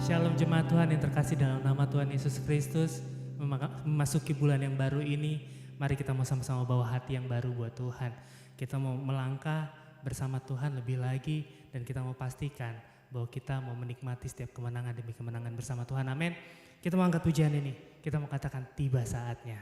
Shalom jemaat Tuhan yang terkasih dalam nama Tuhan Yesus Kristus. Memasuki bulan yang baru ini, mari kita mau sama-sama bawa hati yang baru buat Tuhan. Kita mau melangkah bersama Tuhan lebih lagi dan kita mau pastikan bahwa kita mau menikmati setiap kemenangan demi kemenangan bersama Tuhan. Amin. Kita mau angkat pujian ini, kita mau katakan tiba saatnya.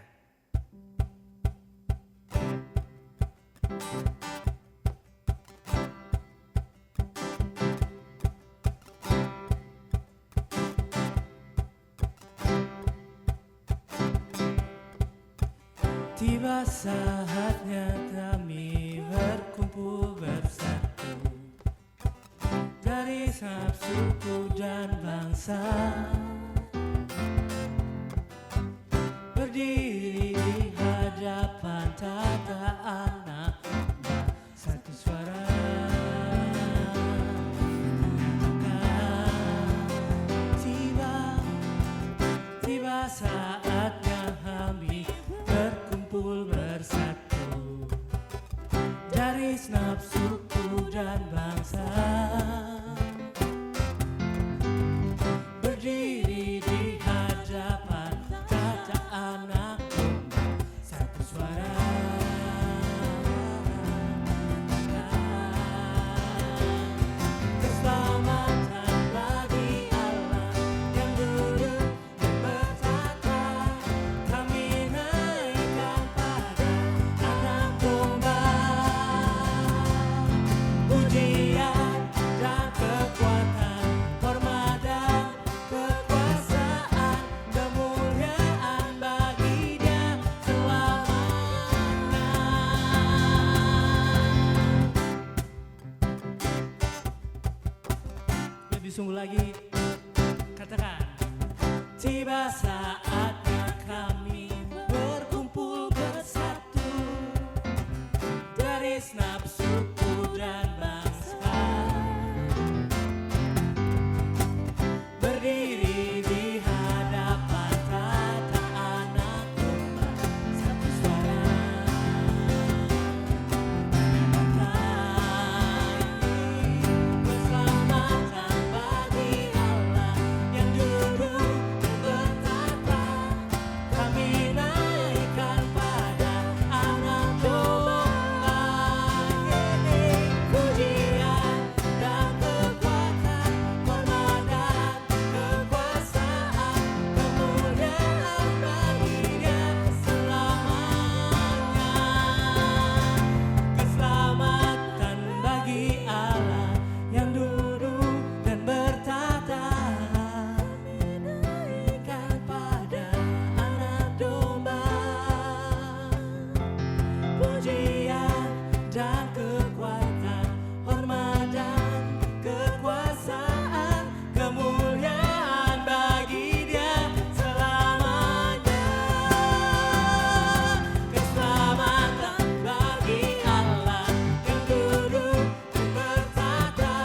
Tiba saatnya kami berkumpul bersatu dari setiap suku dan bangsa, berdiri di hadapan tata anak domba, satu suara. Tiba saatnya kami berkumpul bersatu dari segenap suku dan bangsa, berdiri di hadapan tata anak domba, satu suara. Keselamatan bagi Allah yang duduk dan bertata, kami naikkan pada anak domba. Pujian dan kekuatan, hormat dan kekuasaan, kemuliaan bagi Dia selamanya. Lebih sungguh lagi, katakan. Tiba saatnya kami berkumpul bersatu dari segenap suku dan bangsa, berdiri di hadapan tata anak domba, satu suara. Keselamatan bagi Allah yang duduk dan bertata, kami naikkan pada anak domba. Pujian dan kekuatan, hormat dan kekuasaan, kemuliaan bagi Dia selamanya. Keselamatan bagi Allah yang duduk dan bertata, naikkan pada anak domba. Pujian dan kekuatan, hormat dan kekuasaan, kemuliaan bagi Dia selamanya. Keselamatan bagi Allah yang duduk dan bertata,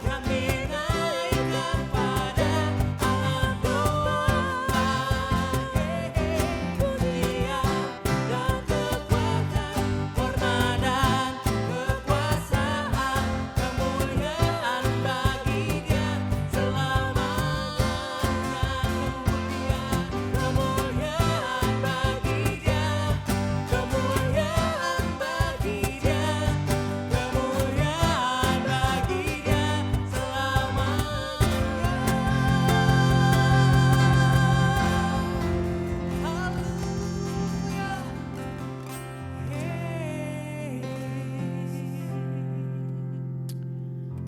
kami naikkan pada anak domba. Pujian dan kekuatan, hormat dan kekuasaan, kemuliaan bagi Dia selamanya. Kemuliaan bagi Dia, kemuliaan bagi Dia, kemuliaan bagi Dia selamanya.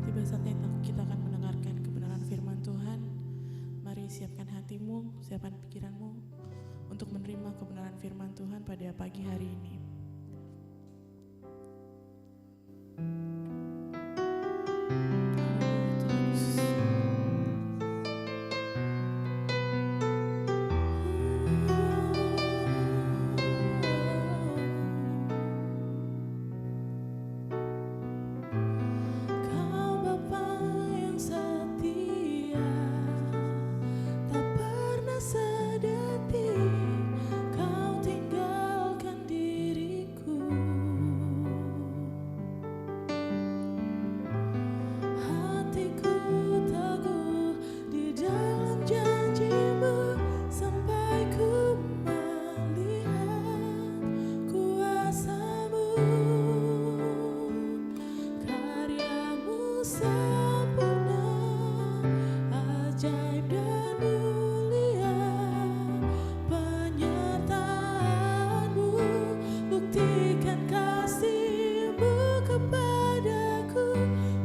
Tiba saatnya kita akan mendengarkan kebenaran firman Tuhan. Mari siapkan hatimu, siapkan pikiranmu untuk menerima kebenaran firman Tuhan pada pagi hari ini. Kau Bapa yang setia, tak pernah sedetik Kau tinggalkan diri dan mulia penyertaan-Mu, buktikan kasih-Mu kepadaku,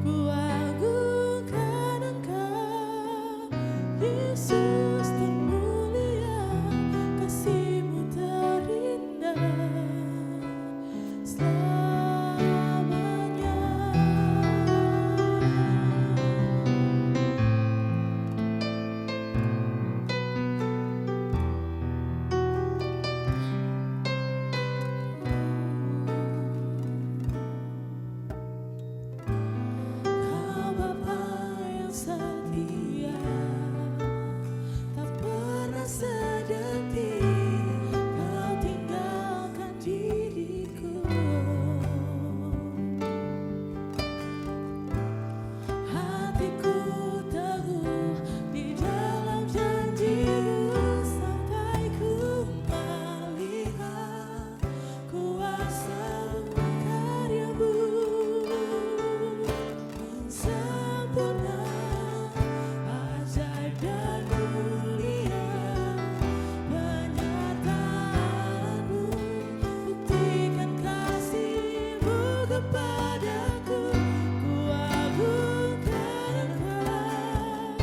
ku agungkan Engkau, Yesus termulia, kasih-Mu terindah selamanya. Kau Bapa yang setia, tak pernah sedetik Kau tinggalkan diriku. Hatiku teguh di dalam janji-Mu sampai ku melihat kuasa-Mu, karya-Mu sempurna, ajaib dan mulia penyertaan-Mu, buktikan kasih-Mu kepadaku, ku agungkan Engkau,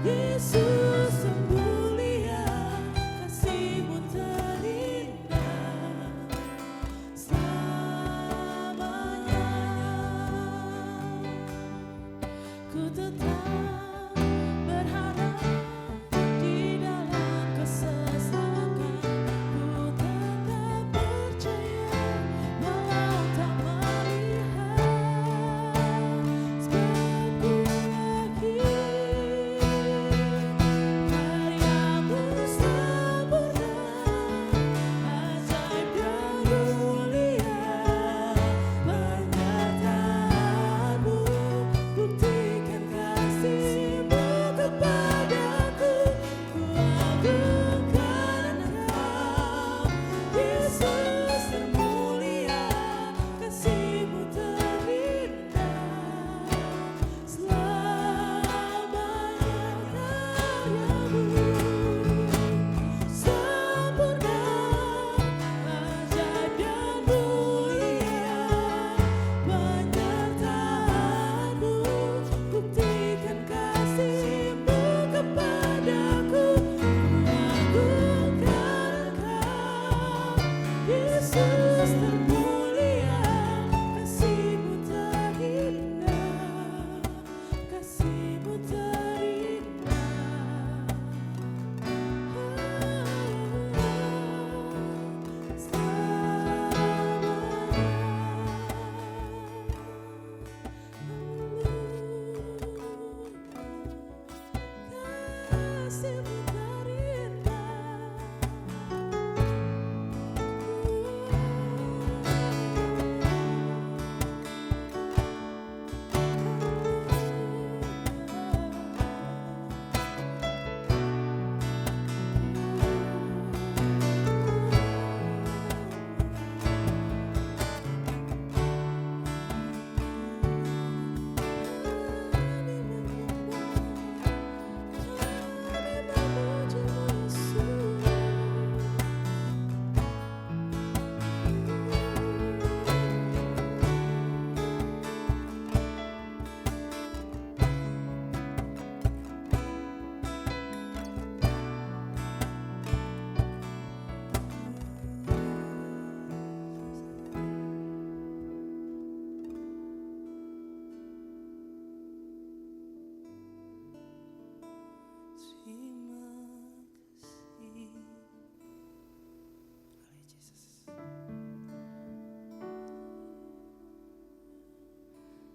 Yesus termulia, kasih-Mu terindah selamanya. Ku tetap berharap di dalam kesesakan, ku tetap percaya walau tak melihat, sebab ku yakin karya-Mu sempurna, ajaib dan mulia penyertaan-Mu, buktikan kasih-Mu kepadaku, ku agungkan Engkau, Yesus termulia, kasih-Mu terindah selamanya. Karya-Mu sempurna, ajaib dan mulia penyertaan-Mu, buktikan kasih-Mu kepadaku, ku agungkan Engkau, Yesus termulia, kasih-Mu terindah, kasih-Mu terindah kasih-Mu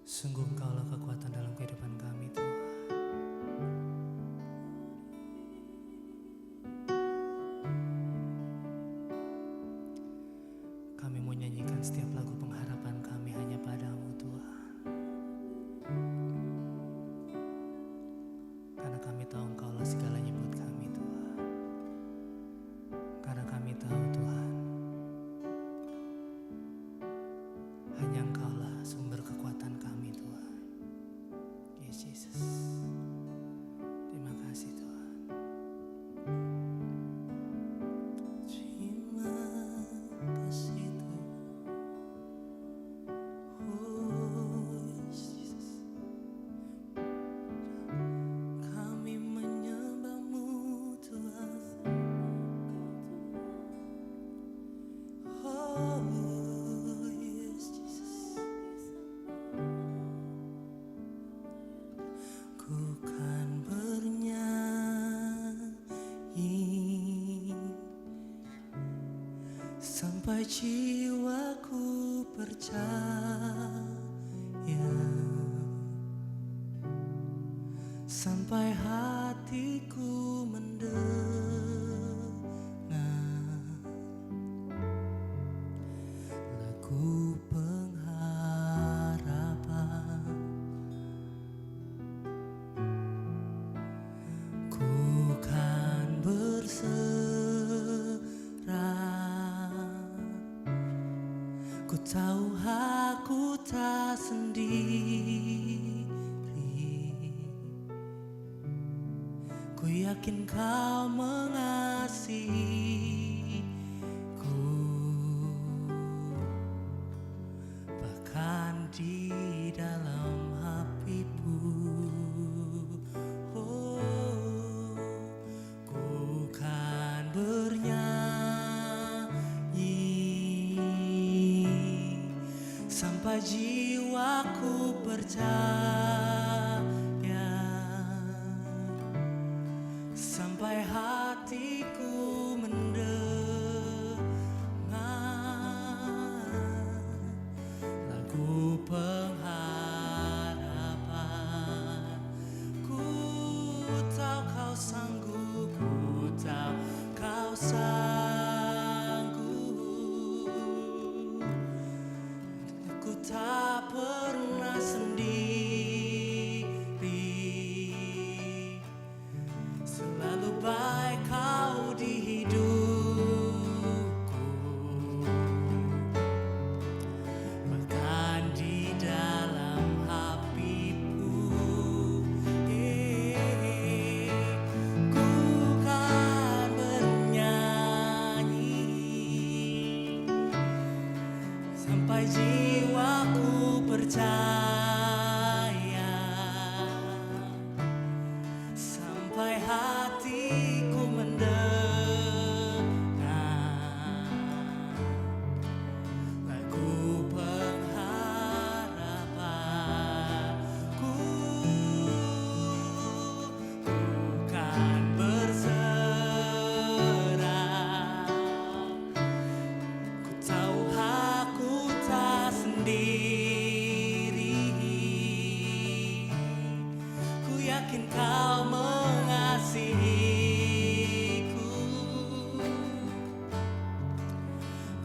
Sungguh Engkaulah kekuatan dalam kehidupan kami, Tuhan. Kami mau nyanyikan setiap lagu pengharapan kami hanya padamu, Tuhan. Karena kami tahu Engkaulah segalanya buat kami, Tuhan. Karena kami tahu, Tuhan, hanya Engkaulah sumber kekuatan kami, Tuhan. sampai jiwaku percaya, sampai hatiku mendengar lagu pengharapan. Ku kan berserah, ku tahu aku tak sendiri. Ku yakin kau mengasihiku, bahkan di dalam apiku. Oh, ku kan bernyanyi sampai jiwaku percaya, sampai hatiku mendengar lagu pengharapan. Ku tahu kau sanggup, ku tahu kau sanggup. Ku tak pernah sendiri, selalu baik kau di hidupku, bahkan di dalam apiku. Ku kan bernyanyi sampai jiwaku percaya, sampai hatiku mendengar lagu pengharapan. Ku kan berserah, ku tahu aku tak sendiri. Ku yakin kau mengasihiku,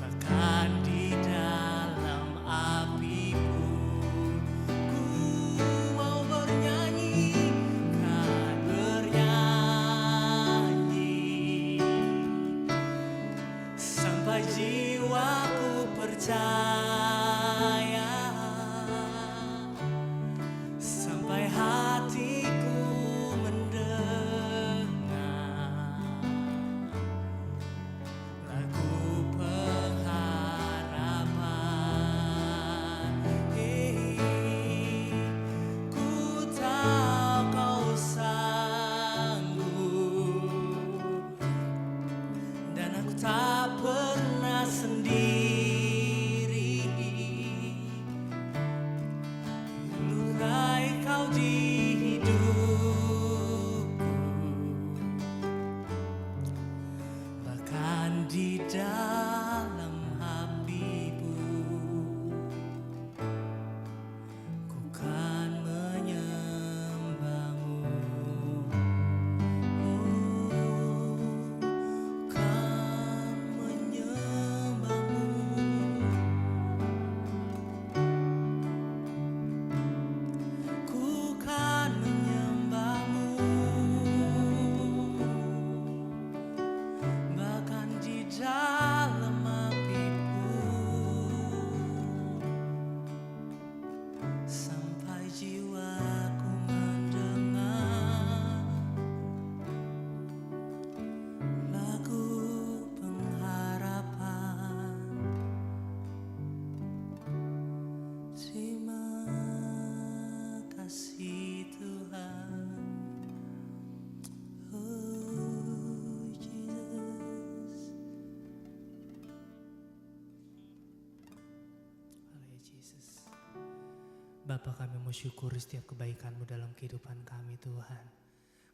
bahkan di dalam apiku. Ku mau bernyanyi, kan bernyanyi sampai jiwaku percaya, sampai hatiku mendengar lagu pengharapan. Ku tahu kau sanggup, dan aku tak pernah sendiri. Lurai kau di hidupku, bahkan di dalam apiku. Ku kan menyembahmu, oh, kan menyembahmu. Ku kan menyembahmu, bahkan di dalam apiku, sampai jiwaku mendengar lagu pengharapan. Terima kasih Tuhan, oh Jesus. Haleluya Yesus. Bapa, kami mau syukuri setiap kebaikan-Mu dalam kehidupan kami Tuhan.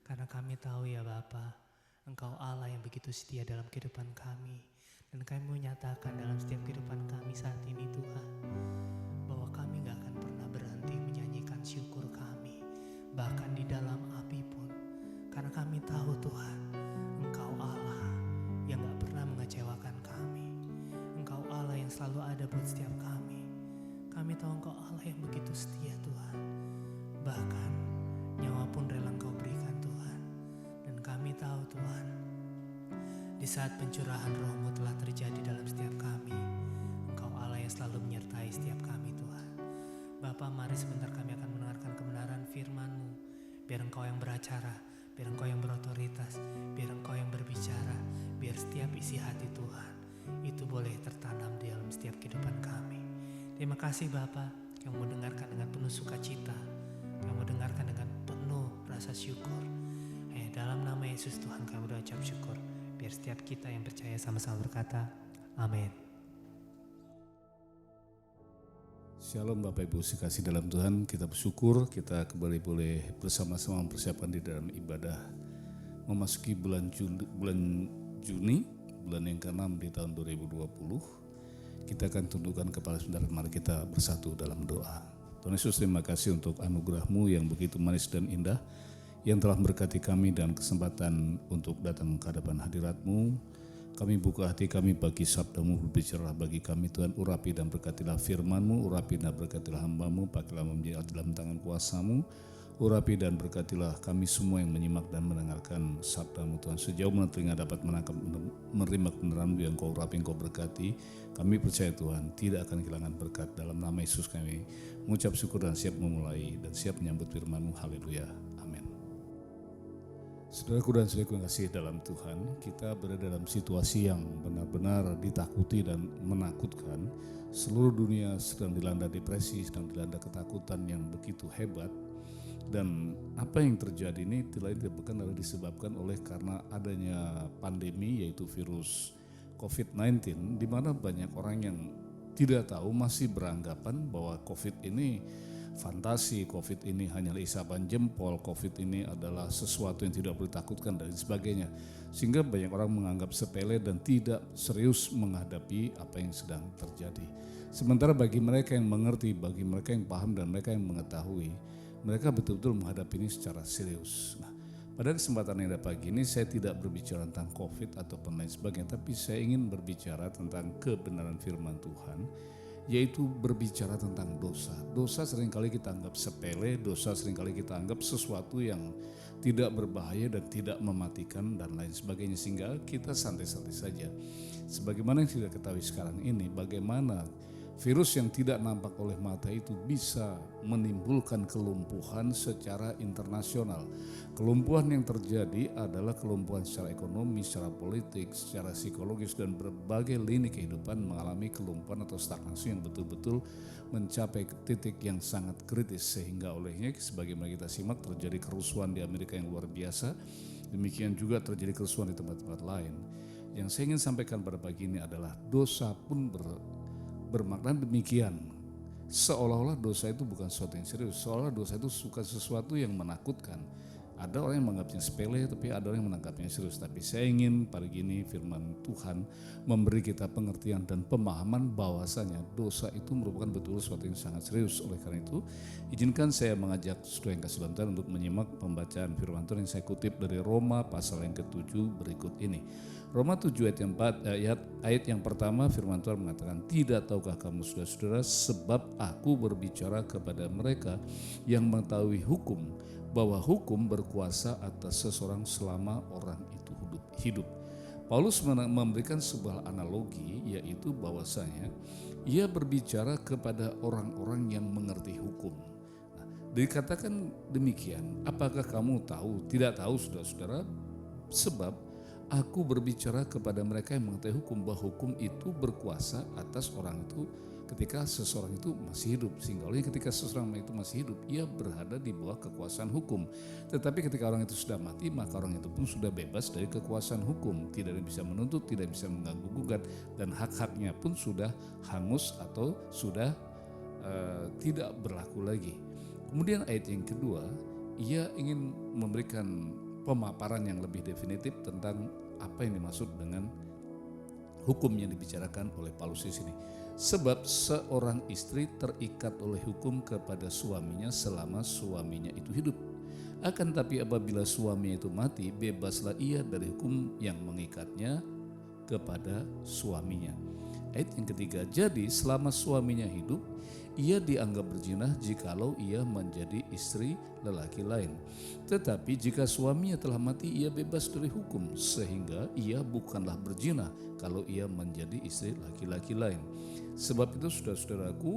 Karena kami tahu ya Bapa, Engkau Allah yang begitu setia dalam kehidupan kami. Dan kami menyatakan dalam setiap kehidupan kami saat ini Tuhan, bahwa kami gak akan pernah berhenti menyanyikan syukur kami, bahkan di dalam api pun. Karena kami tahu Tuhan, Engkau Allah yang gak pernah mengecewakan kami. Engkau Allah yang selalu ada buat setiap kami. Kami tahu Engkau Allah yang begitu setia Tuhan. Bahkan nyawa pun rela Engkau berikan Tuhan. Dan kami tahu Tuhan, di saat pencurahan Roh-Mu telah terjadi dalam setiap kami, Engkau Allah yang selalu menyertai setiap kami Tuhan. Bapa, mari sebentar kami akan mendengarkan kebenaran firman-Mu. Biar Engkau yang beracara, biar Engkau yang berotoritas, biar Engkau yang berbicara, biar setiap isi hati Tuhan itu boleh tertanam di dalam setiap kehidupan kami. Terima kasih Bapa, yang mau dengarkan dengan penuh sukacita, yang mau dengarkan dengan penuh rasa syukur. Dalam nama Yesus Tuhan kami berucap syukur. Biar setiap kita yang percaya sama-sama berkata, amin. Shalom Bapak Ibu sekasih dalam Tuhan, kita bersyukur kita kembali boleh bersama-sama mempersiapkan di dalam ibadah memasuki bulan Juni, bulan yang ke-6 di tahun 2020. Kita akan tundukkan kepala sebentar, mari kita bersatu dalam doa. Tuhan Yesus, terima kasih untuk anugerah-Mu yang begitu manis dan indah, yang telah memberkati kami dan kesempatan untuk datang ke hadapan hadirat-Mu. Kami buka hati kami bagi sabda-Mu, berbicara bagi kami Tuhan. Urapi dan berkatilah firman-Mu, urapi dan berkatilah hamba-Mu, pakailah menjadi dalam tangan kuasa-Mu. Urapi dan berkatilah kami semua yang menyimak dan mendengarkan sabda-Mu Tuhan. Sejauh mana telinga dapat menangkap, menerima kebenaran yang Kau urapi, Kau berkati, kami percaya Tuhan tidak akan kehilangan berkat. Dalam nama Yesus kami mengucap syukur dan siap memulai dan siap menyambut firman-Mu. Haleluya. Saudaraku dan saudaraku yang kasih dalam Tuhan, kita berada dalam situasi yang benar-benar ditakuti dan menakutkan. Seluruh dunia sedang dilanda depresi, sedang dilanda ketakutan yang begitu hebat. Dan apa yang terjadi ini tidak bukan adalah disebabkan oleh karena adanya pandemi, yaitu virus COVID-19, di mana banyak orang yang tidak tahu, masih beranggapan bahwa COVID ini fantasi, COVID ini hanyalah isapan jempol, COVID ini adalah sesuatu yang tidak boleh ditakutkan dan sebagainya. Sehingga banyak orang menganggap sepele dan tidak serius menghadapi apa yang sedang terjadi. Sementara bagi mereka yang mengerti, bagi mereka yang paham dan mereka yang mengetahui, mereka betul-betul menghadapi ini secara serius. Nah, pada kesempatan yang ada pagi ini saya tidak berbicara tentang COVID ataupun lain sebagainya, tapi saya ingin berbicara tentang kebenaran firman Tuhan, yaitu berbicara tentang dosa. Dosa seringkali kita anggap sepele, dosa seringkali kita anggap sesuatu yang tidak berbahaya dan tidak mematikan dan lain sebagainya, sehingga kita santai-santai saja. Sebagaimana yang kita ketahui sekarang ini, bagaimana virus yang tidak nampak oleh mata itu bisa menimbulkan kelumpuhan secara internasional. Kelumpuhan yang terjadi adalah kelumpuhan secara ekonomi, secara politik, secara psikologis, dan berbagai lini kehidupan mengalami kelumpuhan atau stagnasi yang betul-betul mencapai titik yang sangat kritis. Sehingga olehnya sebagaimana kita simak terjadi kerusuhan di Amerika yang luar biasa. Demikian juga terjadi kerusuhan di tempat-tempat lain. Yang saya ingin sampaikan pada pagi ini adalah dosa pun bermakna demikian. Seolah-olah dosa itu bukan sesuatu yang serius, seolah dosa itu suka sesuatu yang menakutkan. Ada orang yang menganggapnya sepele, tapi ada orang yang menangkapnya serius. Tapi saya ingin pagi ini firman Tuhan memberi kita pengertian dan pemahaman bahwasanya dosa itu merupakan betul sesuatu yang sangat serius. Oleh karena itu, izinkan saya mengajak saudara yang kasih dalam Tuhan untuk menyimak pembacaan firman Tuhan yang saya kutip dari Roma pasal yang ke-7 berikut ini. Roma 7 ayat yang pertama firman Tuhan mengatakan, tidak tahukah kamu saudara-saudara, sebab aku berbicara kepada mereka yang mengetahui hukum, bahwa hukum berkuasa atas seseorang selama orang itu hidup. Paulus memberikan sebuah analogi, yaitu bahwasanya ia berbicara kepada orang-orang yang mengerti hukum. Nah, dikatakan demikian, apakah kamu tahu? Tidak tahu saudara-saudara, sebab aku berbicara kepada mereka yang mengetahui hukum, bahwa hukum itu berkuasa atas orang itu ketika seseorang itu masih hidup. Sehingga oleh ketika seseorang itu masih hidup, ia berada di bawah kekuasaan hukum. Tetapi ketika orang itu sudah mati, maka orang itu pun sudah bebas dari kekuasaan hukum. Tidak ada yang bisa menuntut, tidak bisa mengganggu gugat, dan hak-haknya pun sudah hangus atau sudah tidak berlaku lagi. Kemudian ayat yang kedua, ia ingin memberikan pemaparan yang lebih definitif tentang apa yang dimaksud dengan hukum yang dibicarakan oleh Paulus di sini. Sebab seorang istri terikat oleh hukum kepada suaminya selama suaminya itu hidup. Akan tapi apabila suaminya itu mati, bebaslah ia dari hukum yang mengikatnya kepada suaminya. Ayat yang ketiga, jadi selama suaminya hidup, ia dianggap berzina jikalau ia menjadi istri lelaki lain. Tetapi jika suaminya telah mati, ia bebas dari hukum, sehingga ia bukanlah berzina kalau ia menjadi istri laki-laki lain. Sebab itu saudara-saudaraku,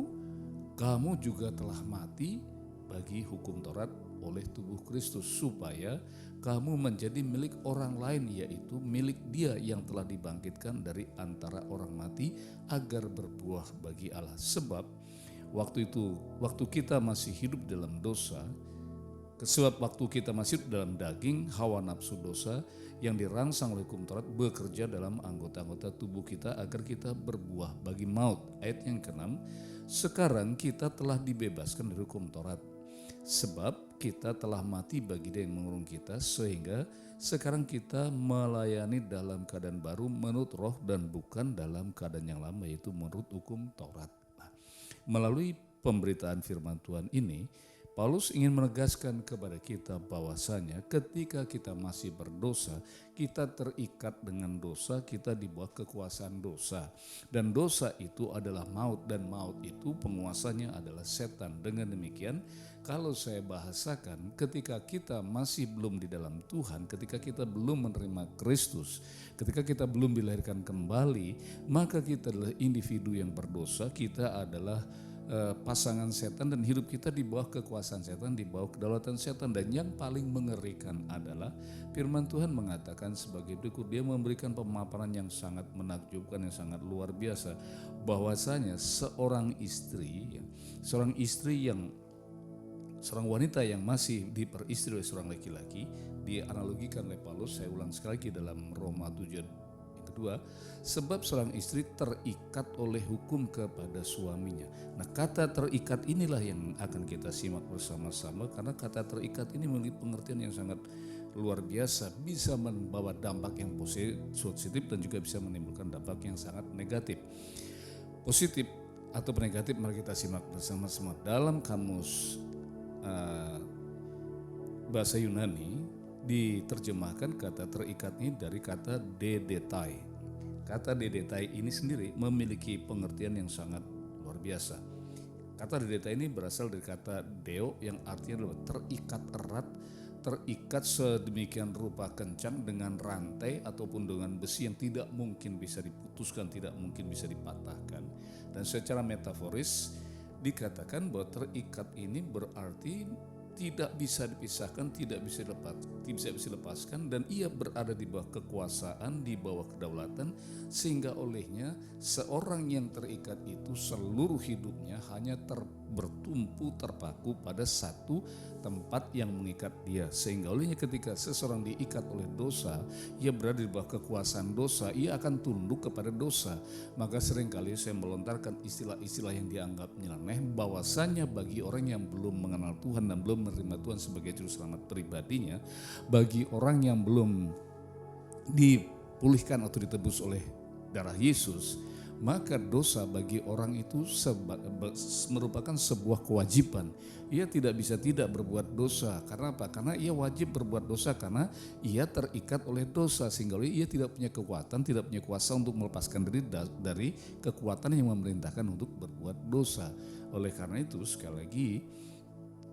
kamu juga telah mati bagi hukum Taurat oleh tubuh Kristus, supaya kamu menjadi milik orang lain, yaitu milik Dia yang telah dibangkitkan dari antara orang mati, agar berbuah bagi Allah. Sebab waktu kita masih hidup dalam dosa, waktu kita masih hidup dalam daging, hawa nafsu dosa yang dirangsang oleh hukum Taurat bekerja dalam anggota-anggota tubuh kita agar kita berbuah bagi maut. Ayat yang ke-6, sekarang kita telah dibebaskan dari hukum Taurat, sebab kita telah mati bagi Dia yang mengurung kita, sehingga sekarang kita melayani dalam keadaan baru menurut roh dan bukan dalam keadaan yang lama, yaitu menurut hukum Taurat. Melalui pemberitaan firman Tuhan ini, Paulus ingin menegaskan kepada kita bahwasanya ketika kita masih berdosa, kita terikat dengan dosa, kita di bawah kekuasaan dosa. Dan dosa itu adalah maut, dan maut itu penguasanya adalah setan. Dengan demikian, kalau saya bahasakan, ketika kita masih belum di dalam Tuhan, ketika kita belum menerima Kristus, ketika kita belum dilahirkan kembali, maka kita adalah individu yang berdosa, kita adalah pasangan setan, dan hidup kita di bawah kekuasaan setan, di bawah kedaulatan setan. Dan yang paling mengerikan adalah firman Tuhan mengatakan sebagai berikut, Dia memberikan pemaparan yang sangat menakjubkan, yang sangat luar biasa, bahwasanya seorang wanita yang masih diperistri oleh seorang laki-laki, dianalogikan oleh Paulus, saya ulang sekali lagi dalam Roma 7 kedua, sebab seorang istri terikat oleh hukum kepada suaminya. Nah, kata terikat inilah yang akan kita simak bersama-sama, karena kata terikat ini memiliki pengertian yang sangat luar biasa, bisa membawa dampak yang positif dan juga bisa menimbulkan dampak yang sangat negatif. Positif atau negatif, mari kita simak bersama-sama. Dalam kamus bahasa Yunani diterjemahkan kata terikat ini dari kata dedetai. Kata dedetai ini sendiri memiliki pengertian yang sangat luar biasa. Kata dedetai ini berasal dari kata deo yang artinya adalah terikat erat, terikat sedemikian rupa kencang dengan rantai ataupun dengan besi yang tidak mungkin bisa diputuskan, tidak mungkin bisa dipatahkan. Dan secara metaforis dikatakan bahwa terikat ini berarti tidak bisa dipisahkan, tidak bisa dilepaskan, dan ia berada di bawah kekuasaan, di bawah kedaulatan, sehingga olehnya seorang yang terikat itu seluruh hidupnya hanya bertumpu terpaku pada satu tempat yang mengikat dia, sehingga olehnya ketika seseorang diikat oleh dosa, ia berada di bawah kekuasaan dosa, ia akan tunduk kepada dosa. Maka seringkali saya melontarkan istilah-istilah yang dianggap nyeleneh, bahwasanya bagi orang yang belum mengenal Tuhan dan belum menerima Tuhan sebagai juru selamat pribadinya, bagi orang yang belum dipulihkan atau ditebus oleh darah Yesus, maka dosa bagi orang itu merupakan sebuah kewajiban. Ia tidak bisa tidak berbuat dosa. Karena apa? Karena ia wajib berbuat dosa, karena ia terikat oleh dosa, sehingga ia tidak punya kekuatan, tidak punya kuasa untuk melepaskan diri dari kekuatan yang memerintahkan untuk berbuat dosa. Oleh karena itu, sekali lagi,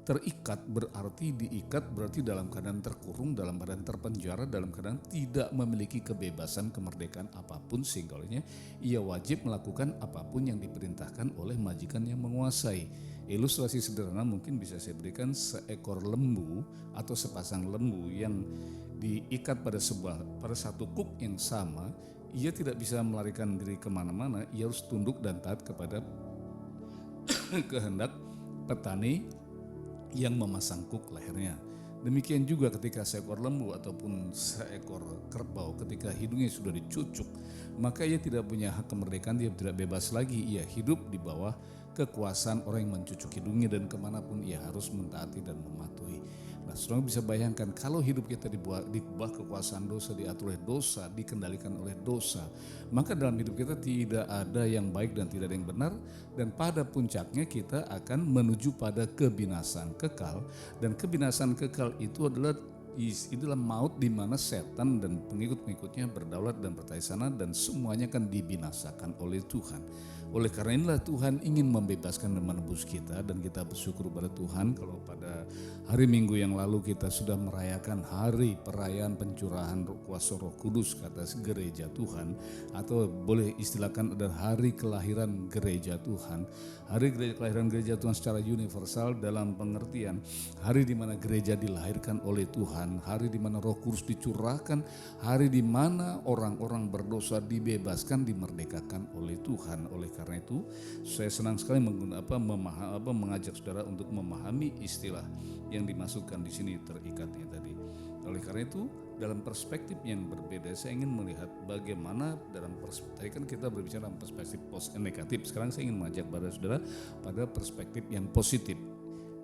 terikat berarti diikat, berarti dalam keadaan terkurung, dalam keadaan terpenjara, dalam keadaan tidak memiliki kebebasan, kemerdekaan apapun, sehingga olehnya ia wajib melakukan apapun yang diperintahkan oleh majikan yang menguasai. Ilustrasi sederhana mungkin bisa saya berikan, seekor lembu atau sepasang lembu yang diikat pada satu kuk yang sama, ia tidak bisa melarikan diri kemana-mana, ia harus tunduk dan taat kepada kehendak petani yang memasang kuk lehernya. Demikian juga ketika seekor lembu ataupun seekor kerbau, ketika hidungnya sudah dicucuk, maka ia tidak punya hak kemerdekaan, dia tidak bebas lagi, ia hidup di bawah kekuasaan orang yang mencucuk hidungnya, dan kemanapun ia harus mentaati dan mematuhi. Nah, saudara bisa bayangkan kalau hidup kita di bawah kekuasaan dosa, diatur oleh dosa, dikendalikan oleh dosa, maka dalam hidup kita tidak ada yang baik dan tidak ada yang benar, dan pada puncaknya kita akan menuju pada kebinasaan kekal, dan kebinasaan kekal itu adalah maut, di mana setan dan pengikut-pengikutnya berdaulat dan bertahta sana, dan semuanya akan dibinasakan oleh Tuhan. Oleh karena inilah Tuhan ingin membebaskan dan menebus kita, dan kita bersyukur pada Tuhan kalau pada hari Minggu yang lalu kita sudah merayakan hari perayaan pencurahan kuasa Roh Kudus kata gereja Tuhan, atau boleh istilahkan adalah hari kelahiran gereja Tuhan. Hari kelahiran gereja Tuhan secara universal dalam pengertian hari di mana gereja dilahirkan oleh Tuhan, hari di mana Roh Kudus dicurahkan, hari di mana orang-orang berdosa dibebaskan, dimerdekakan oleh Tuhan. Oleh karena itu, saya senang sekali mengajak saudara untuk memahami istilah yang dimasukkan di sini terikatnya tadi. Oleh karena itu, dalam perspektif yang berbeda, saya ingin melihat bagaimana dalam tadi kan kita berbicara dalam perspektif negatif. Sekarang saya ingin mengajak pada saudara pada perspektif yang positif.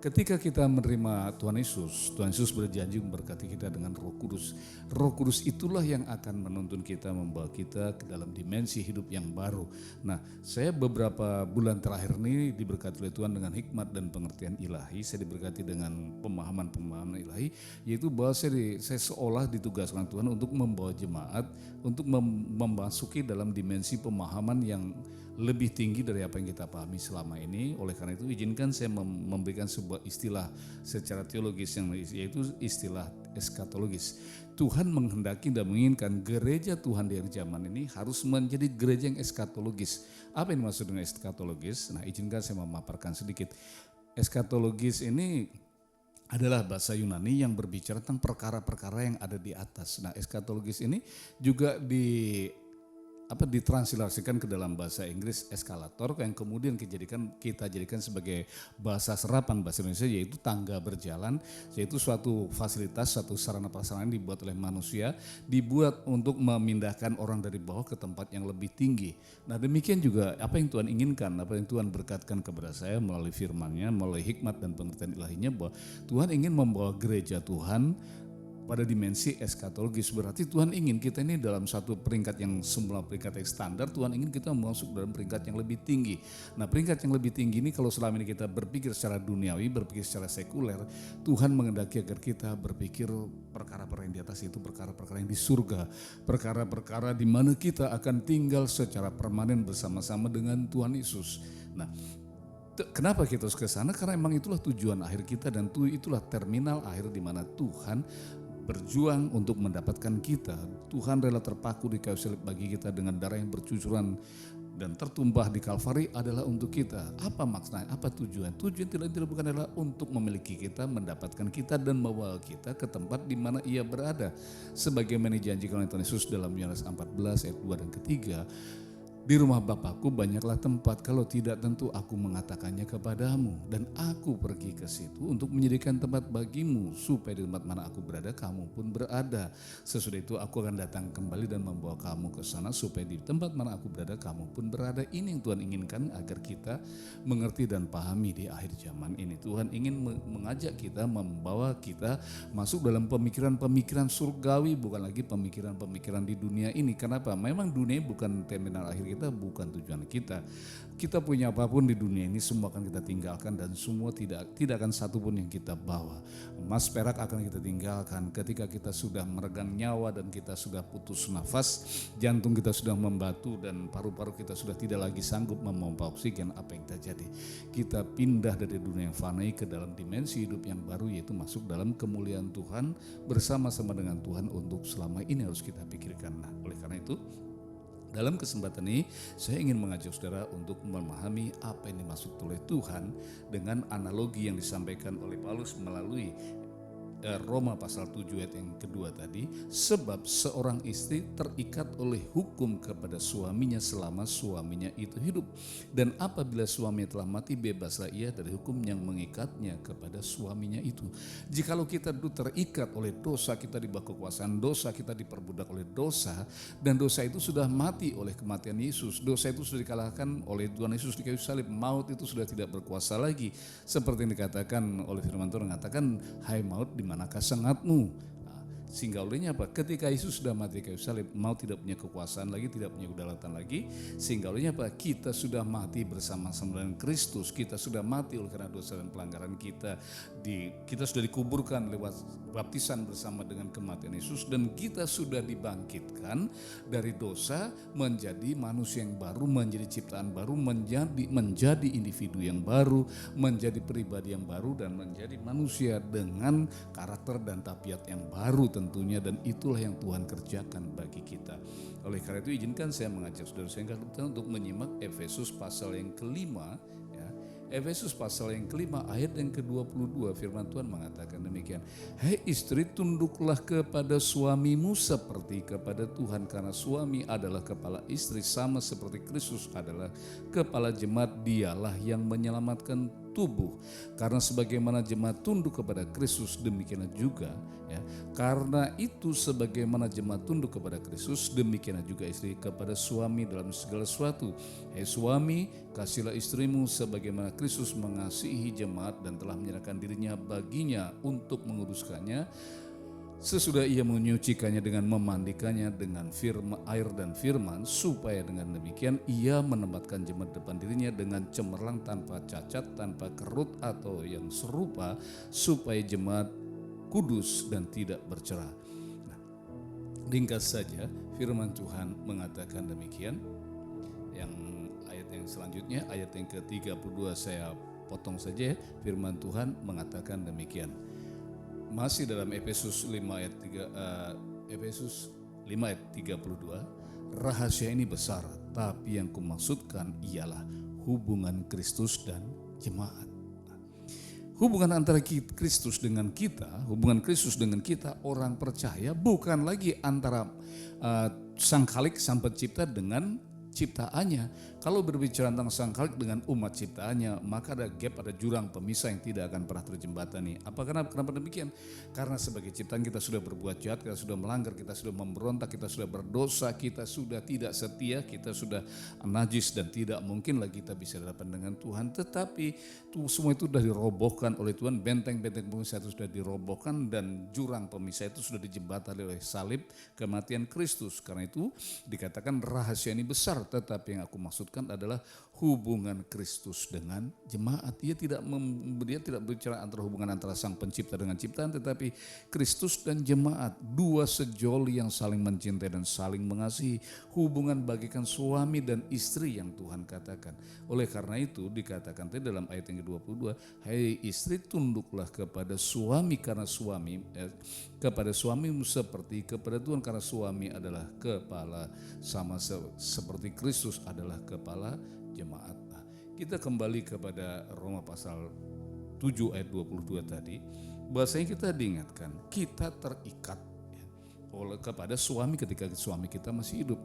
Ketika kita menerima Tuhan Yesus berjanji memberkati kita dengan Roh Kudus. Roh Kudus itulah yang akan menuntun kita, membawa kita ke dalam dimensi hidup yang baru. Nah, saya beberapa bulan terakhir ini diberkati oleh Tuhan dengan hikmat dan pengertian ilahi. Saya diberkati dengan pemahaman ilahi, yaitu bahwa saya seolah ditugaskan Tuhan untuk membawa jemaat, untuk memasuki dalam dimensi pemahaman yang lebih tinggi dari apa yang kita pahami selama ini. Oleh karena itu, izinkan saya memberikan sebuah istilah secara teologis yaitu istilah eskatologis. Tuhan menghendaki dan menginginkan gereja Tuhan di akhir zaman ini harus menjadi gereja yang eskatologis. Apa yang dimaksud dengan eskatologis? Nah, izinkan saya memaparkan sedikit. Eskatologis ini adalah bahasa Yunani yang berbicara tentang perkara-perkara yang ada di atas. Nah, eskatologis ini juga ditranslasikan ke dalam bahasa Inggris eskalator, yang kemudian kita jadikan sebagai bahasa serapan bahasa Indonesia, yaitu tangga berjalan, yaitu suatu fasilitas, suatu sarana prasarana yang dibuat oleh manusia, dibuat untuk memindahkan orang dari bawah ke tempat yang lebih tinggi. Nah, demikian juga apa yang Tuhan inginkan, apa yang Tuhan berkatkan kepada saya melalui firman-Nya, melalui hikmat dan pengertian ilahinya, bahwa Tuhan ingin membawa gereja Tuhan pada dimensi eskatologis. Berarti Tuhan ingin kita ini dalam satu peringkat yang semula peringkat yang standar, Tuhan ingin kita masuk dalam peringkat yang lebih tinggi. Nah, peringkat yang lebih tinggi ini kalau selama ini kita berpikir secara duniawi, berpikir secara sekuler, Tuhan menghendaki agar kita berpikir perkara-perkara yang di atas, itu perkara-perkara yang di surga, perkara-perkara di mana kita akan tinggal secara permanen bersama-sama dengan Tuhan Yesus. Nah, kenapa kita harus ke sana? Karena memang itulah tujuan akhir kita, dan itulah terminal akhir di mana Tuhan berjuang untuk mendapatkan kita. Tuhan rela terpaku di kayu salib bagi kita dengan darah yang bercucuran dan tertumpah di Kalvari adalah untuk kita. Apa maksudnya? Apa tujuan? Tujuan tidak bukan adalah untuk memiliki kita, mendapatkan kita, dan membawa kita ke tempat di mana Ia berada. Sebagaimana dijanjikan oleh Tuhan Yesus dalam Yohanes 14 ayat 2 dan ketiga. Di rumah Bapakku banyaklah tempat, kalau tidak tentu aku mengatakannya kepadamu. Dan aku pergi ke situ untuk menyediakan tempat bagimu, supaya di tempat mana aku berada kamu pun berada. Sesudah itu aku akan datang kembali dan membawa kamu ke sana, supaya di tempat mana aku berada kamu pun berada. Ini yang Tuhan inginkan agar kita mengerti dan pahami di akhir zaman ini. Tuhan ingin mengajak kita, membawa kita masuk dalam pemikiran-pemikiran surgawi, bukan lagi pemikiran-pemikiran di dunia ini. Kenapa? Memang dunia bukan terminal akhir kita, bukan tujuan kita. Kita punya apapun di dunia ini semua akan kita tinggalkan, dan semua tidak akan satu pun yang kita bawa. Emas perak akan kita tinggalkan ketika kita sudah meregang nyawa dan kita sudah putus nafas, jantung kita sudah membatu dan paru-paru kita sudah tidak lagi sanggup memompa oksigen. Apa yang terjadi? Kita pindah dari dunia yang fana ke dalam dimensi hidup yang baru, yaitu masuk dalam kemuliaan Tuhan bersama-sama dengan Tuhan untuk selama ini. Harus kita pikirkan. Nah, oleh karena itu, dalam kesempatan ini saya ingin mengajak saudara untuk memahami apa yang dimaksud oleh Tuhan dengan analogi yang disampaikan oleh Paulus melalui Roma pasal 7 ayat yang kedua tadi. Sebab seorang istri terikat oleh hukum kepada suaminya selama suaminya itu hidup, dan apabila suaminya telah mati, bebaslah ia dari hukum yang mengikatnya kepada suaminya itu. Jikalau kita dulu terikat oleh dosa, kita di bawah kekuasaan dosa, kita diperbudak oleh dosa, dan dosa itu sudah mati oleh kematian Yesus, dosa itu sudah dikalahkan oleh Tuhan Yesus di kayu salib, maut itu sudah tidak berkuasa lagi. Seperti yang dikatakan oleh firman Tuhan, mengatakan, hai maut, di manakah sangatmu? Sehingga olehnya apa? Ketika Yesus sudah mati kayu salib, mau tidak punya kekuasaan lagi, tidak punya kedaulatan lagi. Sehingga olehnya apa? Kita sudah mati bersama-sama dengan Kristus. Kita sudah mati oleh karena dosa dan pelanggaran kita. Kita sudah dikuburkan lewat baptisan bersama dengan kematian Yesus. Dan kita sudah dibangkitkan dari dosa menjadi manusia yang baru, menjadi ciptaan baru, menjadi individu yang baru, menjadi pribadi yang baru, dan menjadi manusia dengan karakter dan tabiat yang baru tentunya, dan itulah yang Tuhan kerjakan bagi kita. Oleh karena itu izinkan saya mengajak saudara-saudara kita untuk menyimak Efesus pasal yang kelima, ya. Efesus pasal yang kelima ayat yang ke-22, firman Tuhan mengatakan demikian. Hai istri, tunduklah kepada suamimu seperti kepada Tuhan, karena suami adalah kepala istri, sama seperti Kristus adalah kepala jemaat, dialah yang menyelamatkan tubuh. Karena sebagaimana jemaat tunduk kepada Kristus, demikianlah juga, ya. Karena itu sebagaimana jemaat tunduk kepada Kristus, demikianlah juga istri kepada suami dalam segala sesuatu. Hai suami, kasihlah istrimu sebagaimana Kristus mengasihi jemaat dan telah menyerahkan dirinya baginya untuk menguduskannya, sesudah ia menyucikannya dengan memandikannya dengan air dan firman, supaya dengan demikian ia menempatkan jemaat depan dirinya dengan cemerlang, tanpa cacat, tanpa kerut atau yang serupa, supaya jemaat kudus dan tidak bercelah. Nah, ringkas saja firman Tuhan mengatakan demikian. Yang ayat yang selanjutnya, ayat yang ke-32 saya potong saja ya. Firman Tuhan mengatakan demikian. Masih dalam Efesus 5 ayat 32, rahasia ini besar, tapi yang kumaksudkan ialah hubungan Kristus dan jemaat. Hubungan antara Kristus dengan kita, hubungan Kristus dengan kita orang percaya, bukan lagi antara Sang Khalik, Sang Pencipta dengan ciptaannya. Kalau berbicara tentang Sang Khalik dengan umat ciptaannya, maka ada gap, ada jurang pemisah yang tidak akan pernah terjembatani. Kenapa demikian? Karena sebagai ciptaan kita sudah berbuat jahat, kita sudah melanggar, kita sudah memberontak, kita sudah berdosa, kita sudah tidak setia, kita sudah najis, dan tidak mungkin lagi kita bisa hadapan dengan Tuhan. Tetapi semua itu sudah dirobohkan oleh Tuhan, benteng-benteng pemisah itu sudah dirobohkan, dan jurang pemisah itu sudah dijembatani oleh salib kematian Kristus. Karena itu dikatakan rahasia ini besar, tetapi yang aku maksudkan adalah hubungan Kristus dengan jemaat. Dia tidak berbicara antara hubungan antara Sang Pencipta dengan ciptaan, tetapi Kristus dan jemaat, dua sejoli yang saling mencintai dan saling mengasihi. Hubungan bagikan suami dan istri yang Tuhan katakan. Oleh karena itu dikatakan tadi dalam ayat yang ke-22, hai istri, tunduklah kepada suami, karena kepada suamimu seperti kepada Tuhan, karena suami adalah kepala, sama seperti Kristus adalah kepala jemaat. Nah, kita kembali kepada Roma pasal 7 ayat 22 tadi, bahwasanya kita diingatkan kita terikat kepada suami ketika suami kita masih hidup.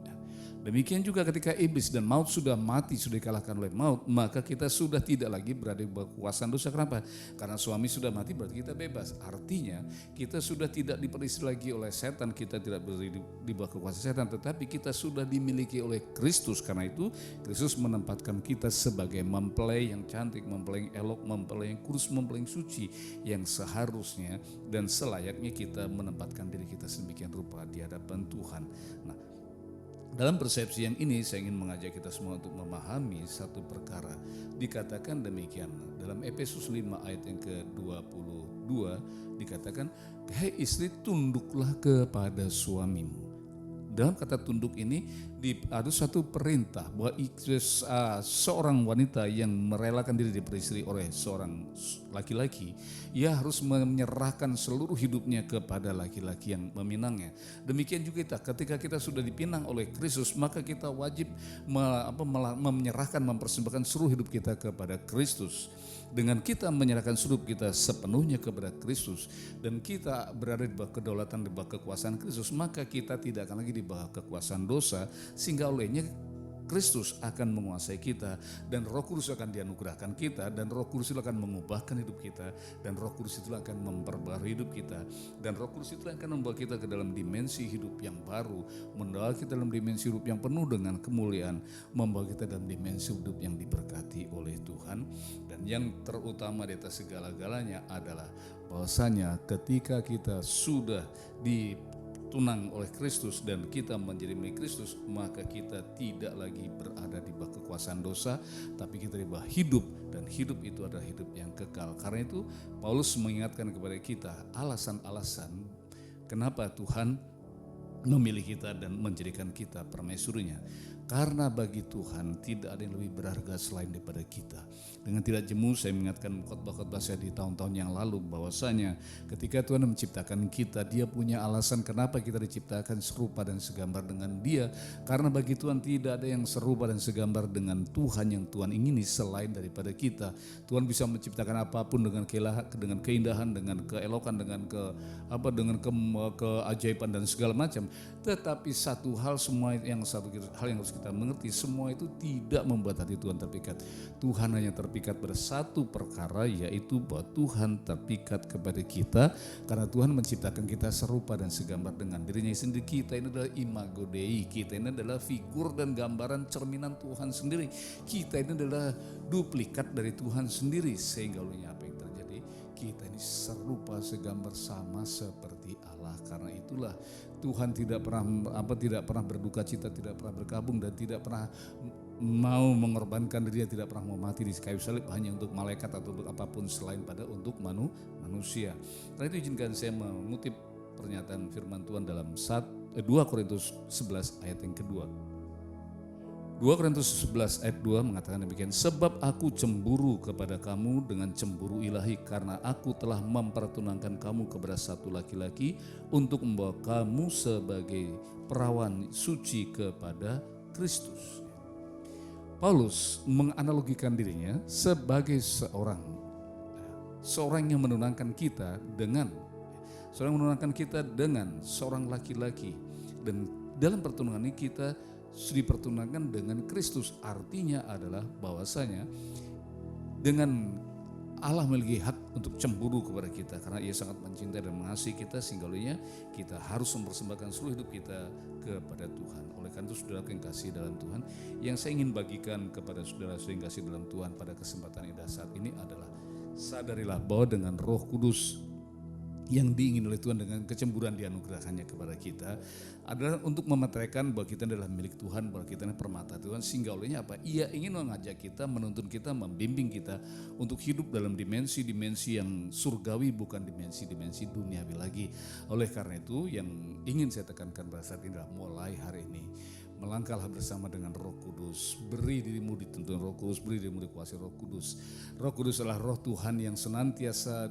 Demikian juga ketika iblis dan maut sudah mati, sudah dikalahkan oleh maut, maka kita sudah tidak lagi berada di bawah kekuasaan dosa. Kenapa? Karena suami sudah mati, berarti kita bebas. Artinya kita sudah tidak diperistri lagi oleh setan, kita tidak berada di bawah kekuasaan setan, tetapi kita sudah dimiliki oleh Kristus. Karena itu Kristus menempatkan kita sebagai mempelai yang cantik, mempelai yang elok, mempelai yang kudus, mempelai yang suci, yang seharusnya dan selayaknya kita menempatkan diri kita sedemikian rupa di hadapan Tuhan. Nah, dalam persepsi yang ini saya ingin mengajak kita semua untuk memahami satu perkara. Dikatakan demikian dalam Efesus 5 ayat yang ke-22, dikatakan, hai istri, tunduklah kepada suamimu. Dalam kata tunduk ini ada satu perintah bahwa seorang wanita yang merelakan diri diperistri oleh seorang laki-laki, ia harus menyerahkan seluruh hidupnya kepada laki-laki yang meminangnya. Demikian juga kita, ketika kita sudah dipinang oleh Kristus, maka kita wajib menyerahkan, mempersembahkan seluruh hidup kita kepada Kristus. Dengan kita menyerahkan seluruh kita sepenuhnya kepada Kristus dan kita berada di bawah kedaulatan, di bawah kekuasaan Kristus, maka kita tidak akan lagi di bawah kekuasaan dosa, sehingga olehnya Kristus akan menguasai kita, dan Roh Kudus akan dianugerahkan kita, dan Roh Kudus itu akan mengubahkan hidup kita, dan Roh Kudus itu akan memperbarui hidup kita, dan Roh Kudus itu akan membawa kita ke dalam dimensi hidup yang baru, membawa kita dalam dimensi hidup yang penuh dengan kemuliaan, membawa kita dalam dimensi hidup yang diberkati oleh Tuhan. Dan yang terutama di atas segala-galanya adalah bahwasanya ketika kita sudah ditunang oleh Kristus dan kita menjadi milik Kristus, maka kita tidak lagi berada di bawah kekuasaan dosa, tapi kita di bawah hidup, dan hidup itu adalah hidup yang kekal. Karena itu Paulus mengingatkan kepada kita alasan-alasan kenapa Tuhan memilih kita dan menjadikan kita permaisurinya. Karena bagi Tuhan tidak ada yang lebih berharga selain daripada kita. Dengan tidak jemu saya mengingatkan khotbah-khotbah saya di tahun-tahun yang lalu, bahwasanya ketika Tuhan menciptakan kita, Dia punya alasan kenapa kita diciptakan serupa dan segambar dengan Dia. Karena bagi Tuhan tidak ada yang serupa dan segambar dengan Tuhan yang Tuhan ingini selain daripada kita. Tuhan bisa menciptakan apapun dengan keindahan, dengan keelokan, dengan keajaiban dan segala macam. Tetapi satu hal yang harus kita mengerti, semua itu tidak membuat hati Tuhan terpikat. Tuhan hanya terpikat pada satu perkara, yaitu bahwa Tuhan terpikat kepada kita karena Tuhan menciptakan kita serupa dan segambar dengan dirinya sendiri. Kita ini adalah imago Dei, kita ini adalah figur dan gambaran cerminan Tuhan sendiri. Kita ini adalah duplikat dari Tuhan sendiri, sehingga olehnya apa yang terjadi, kita ini serupa segambar sama seperti Allah. Karena itulah Tuhan tidak pernah berduka cita, tidak pernah berkabung, dan tidak pernah mau mengorbankan dirinya, tidak pernah mau mati di kayu salib hanya untuk malaikat atau untuk apapun selain pada untuk manusia. Karena itu izinkan saya mengutip pernyataan firman Tuhan dalam 2 Korintus 11 ayat yang kedua. 2 Korintus 11 ayat 2 mengatakan demikian, sebab aku cemburu kepada kamu dengan cemburu ilahi, karena aku telah mempertunangkan kamu kepada satu laki-laki untuk membawa kamu sebagai perawan suci kepada Kristus. Paulus menganalogikan dirinya sebagai seorang yang menunangkan kita dengan seorang laki-laki, dan dalam pertunangan ini kita dipertunangkan dengan Kristus. Artinya adalah bahwasanya dengan Allah memiliki hak untuk cemburu kepada kita karena Ia sangat mencintai dan mengasihi kita, sehingga olehnya kita harus mempersembahkan seluruh hidup kita kepada Tuhan. Oleh karena itu saudara yang kasih dalam Tuhan, yang saya ingin bagikan kepada saudara-saudara yang kasih dalam Tuhan pada kesempatan indah saat ini adalah, sadarilah bahwa dengan Roh Kudus yang diingin oleh Tuhan dengan kecemburuan dianugerahkannya kepada kita adalah untuk memeteraikan bahwa kita adalah milik Tuhan, bahwa kita adalah permata Tuhan, sehingga olehnya apa? Ia ingin mengajak kita, menuntun kita, membimbing kita untuk hidup dalam dimensi-dimensi yang surgawi, bukan dimensi-dimensi duniawi lagi. Oleh karena itu yang ingin saya tekankan pada saat ini adalah mulai hari ini melangkahlah bersama dengan Roh Kudus. Beri dirimu dituntun Roh Kudus, beri dirimu dikuasai Roh Kudus. Roh Kudus adalah Roh Tuhan yang senantiasa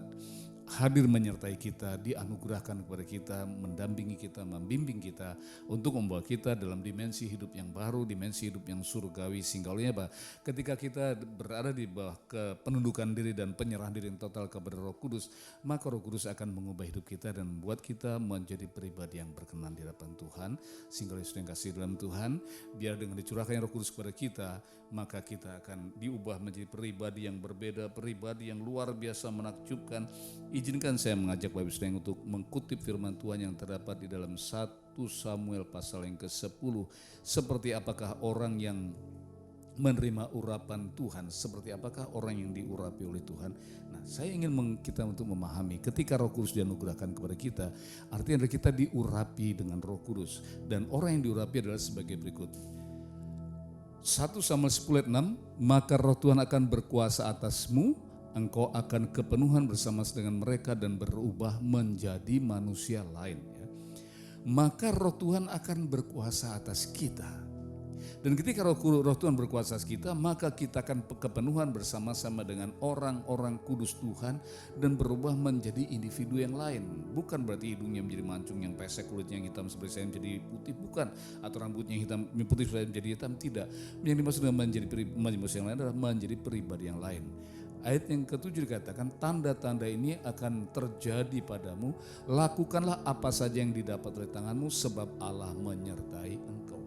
hadir menyertai kita, dianugerahkan kepada kita, mendampingi kita, membimbing kita untuk membawa kita dalam dimensi hidup yang baru, dimensi hidup yang surgawi. Sehingga olehnya apa? Ketika kita berada di bawah kepenundukan diri dan penyerahan diri yang total kepada Roh Kudus, maka Roh Kudus akan mengubah hidup kita dan membuat kita menjadi pribadi yang berkenan di hadapan Tuhan. Sehingga oleh saudara yang kasih dalam Tuhan, biar dengan dicurahkannya Roh Kudus kepada kita, maka kita akan diubah menjadi pribadi yang berbeda, pribadi yang luar biasa menakjubkan. Izinkan saya mengajak Bapak Ibu Saudara untuk mengutip firman Tuhan yang terdapat di dalam 1 Samuel pasal yang ke-10. Seperti apakah orang yang menerima urapan Tuhan, seperti apakah orang yang diurapi oleh Tuhan. Nah, saya ingin kita untuk memahami ketika Roh Kudus dianugerahkan kepada kita, artinya kita diurapi dengan Roh Kudus, dan orang yang diurapi adalah sebagai berikut. 1 Samuel 10 ayat 6, maka Roh Tuhan akan berkuasa atasmu, engkau akan kepenuhan bersama dengan mereka dan berubah menjadi manusia lain. Maka Roh Tuhan akan berkuasa atas kita. Dan ketika Roh Tuhan berkuasa atas kita, maka kita akan kepenuhan bersama-sama dengan orang-orang kudus Tuhan dan berubah menjadi individu yang lain. Bukan berarti hidungnya menjadi mancung, yang pesek, kulitnya yang hitam seperti saya menjadi putih, bukan. Atau rambutnya hitam, putih saya menjadi hitam, tidak. Yang dimaksud dengan menjadi manusia yang lain adalah menjadi pribadi yang lain. Ayat yang ke-7 dikatakan, tanda-tanda ini akan terjadi padamu, lakukanlah apa saja yang didapat oleh tanganmu sebab Allah menyertai engkau.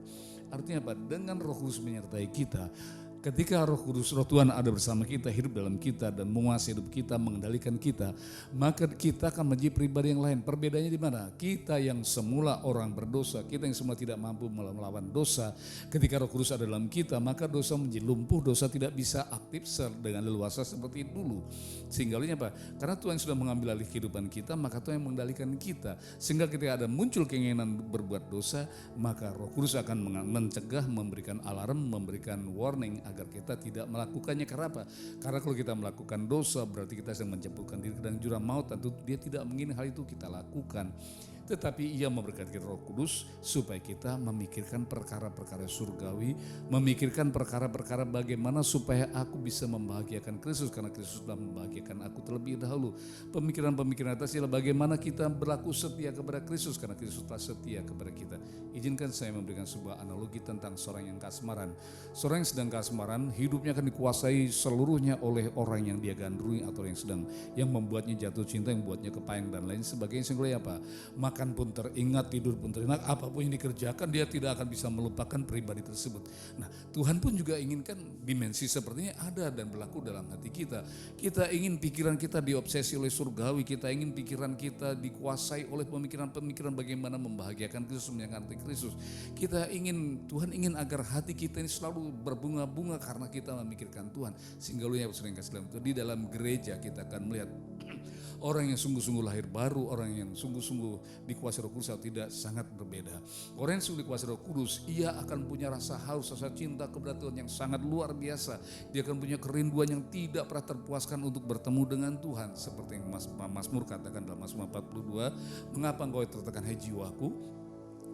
Artinya apa? Dengan Roh Kudus menyertai kita, ketika Roh Kudus, Roh Tuhan ada bersama kita, hidup dalam kita dan menguasai hidup kita, mengendalikan kita, maka kita akan menjadi pribadi yang lain. Perbedaannya di mana? Kita yang semula orang berdosa, kita yang semula tidak mampu melawan dosa, ketika Roh Kudus ada dalam kita, maka dosa menjadi lumpuh, dosa tidak bisa aktif dengan leluasa seperti dulu. Sehingga apa? Karena Tuhan sudah mengambil alih kehidupan kita, maka Tuhan yang mengendalikan kita. Sehingga ketika ada muncul keinginan berbuat dosa, maka Roh Kudus akan mencegah, memberikan alarm, memberikan warning agar kita tidak melakukannya. Karena apa? Karena kalau kita melakukan dosa berarti kita sedang menjemputkan diri ke dalam jurang maut. Tentu dia tidak menginginkan hal itu kita lakukan. Tetapi ia memberkati kita Roh Kudus supaya kita memikirkan perkara-perkara surgawi, memikirkan perkara-perkara bagaimana supaya aku bisa membahagiakan Kristus karena Kristus telah membahagiakan aku terlebih dahulu. Pemikiran-pemikiran atas ialah bagaimana kita berlaku setia kepada Kristus karena Kristus telah setia kepada kita. Izinkan saya memberikan sebuah analogi tentang seorang yang kasmaran. Seorang yang sedang kasmaran, hidupnya akan dikuasai seluruhnya oleh orang yang dia gandrungi atau yang membuatnya jatuh cinta, yang membuatnya kepayang dan lain sebagainya. Sehingga apa? Makan pun teringat, tidur pun teringat, apapun yang dikerjakan dia tidak akan bisa melupakan pribadi tersebut. Nah, Tuhan pun juga inginkan dimensi sepertinya ada dan berlaku dalam hati kita. Kita ingin pikiran kita diobsesi oleh surgawi, kita ingin pikiran kita dikuasai oleh pemikiran-pemikiran bagaimana membahagiakan Kristus, menyenangkan Kristus. Tuhan ingin agar hati kita ini selalu berbunga-bunga karena kita memikirkan Tuhan. Sehingga lu yang sering kasih di dalam gereja kita akan melihat orang yang sungguh-sungguh lahir baru, orang yang sungguh-sungguh dikuasai Roh Kudus atau tidak sangat berbeda. Orang yang sungguh dikuasai Roh Kudus, ia akan punya rasa haus, rasa cinta kepada Tuhan yang sangat luar biasa. Dia akan punya kerinduan yang tidak pernah terpuaskan untuk bertemu dengan Tuhan. Seperti yang Mazmur katakan dalam Mazmur 42, mengapa engkau tertekan hai jiwaku?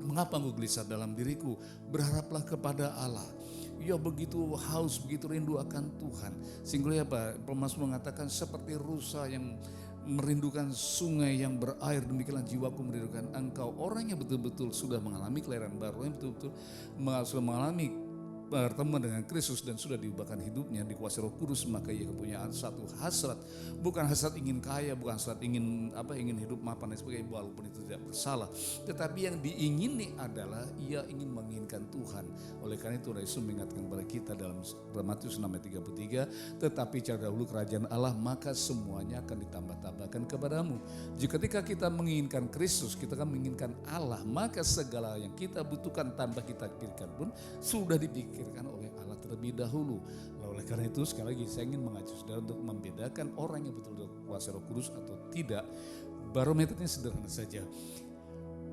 Mengapa engkau gelisah dalam diriku? Berharaplah kepada Allah. Ia begitu haus, begitu rindu akan Tuhan. Sehingga apa? Mazmur mengatakan seperti rusa yang merindukan sungai yang berair, demikianlah jiwaku merindukan engkau. Orang yang betul-betul sudah mengalami kelahiran baru, yang betul-betul sudah mengalami bertemu dengan Kristus dan sudah diubahkan hidupnya, dikuasai Roh Kudus, maka ia kepunyaan satu hasrat, bukan hasrat ingin kaya, bukan hasrat ingin hidup mapan dan sebagainya, walaupun itu tidak bersalah, tetapi yang diingini adalah ia ingin menginginkan Tuhan. Oleh karena itu Yesus mengingatkan kepada kita dalam Matius 6 ayat 33, tetapi cari dahulu kerajaan Allah, maka semuanya akan ditambah-tambahkan kepadamu. Jika ketika kita menginginkan Kristus, kita akan menginginkan Allah, maka segala yang kita butuhkan tanpa kita pikirkan pun sudah dipikirkan oleh Allah terlebih dahulu. Oleh karena itu sekali lagi saya ingin mengajak saudara untuk membedakan orang yang betul-betul kuasa Roh Kudus atau tidak. Barometernya sederhana saja.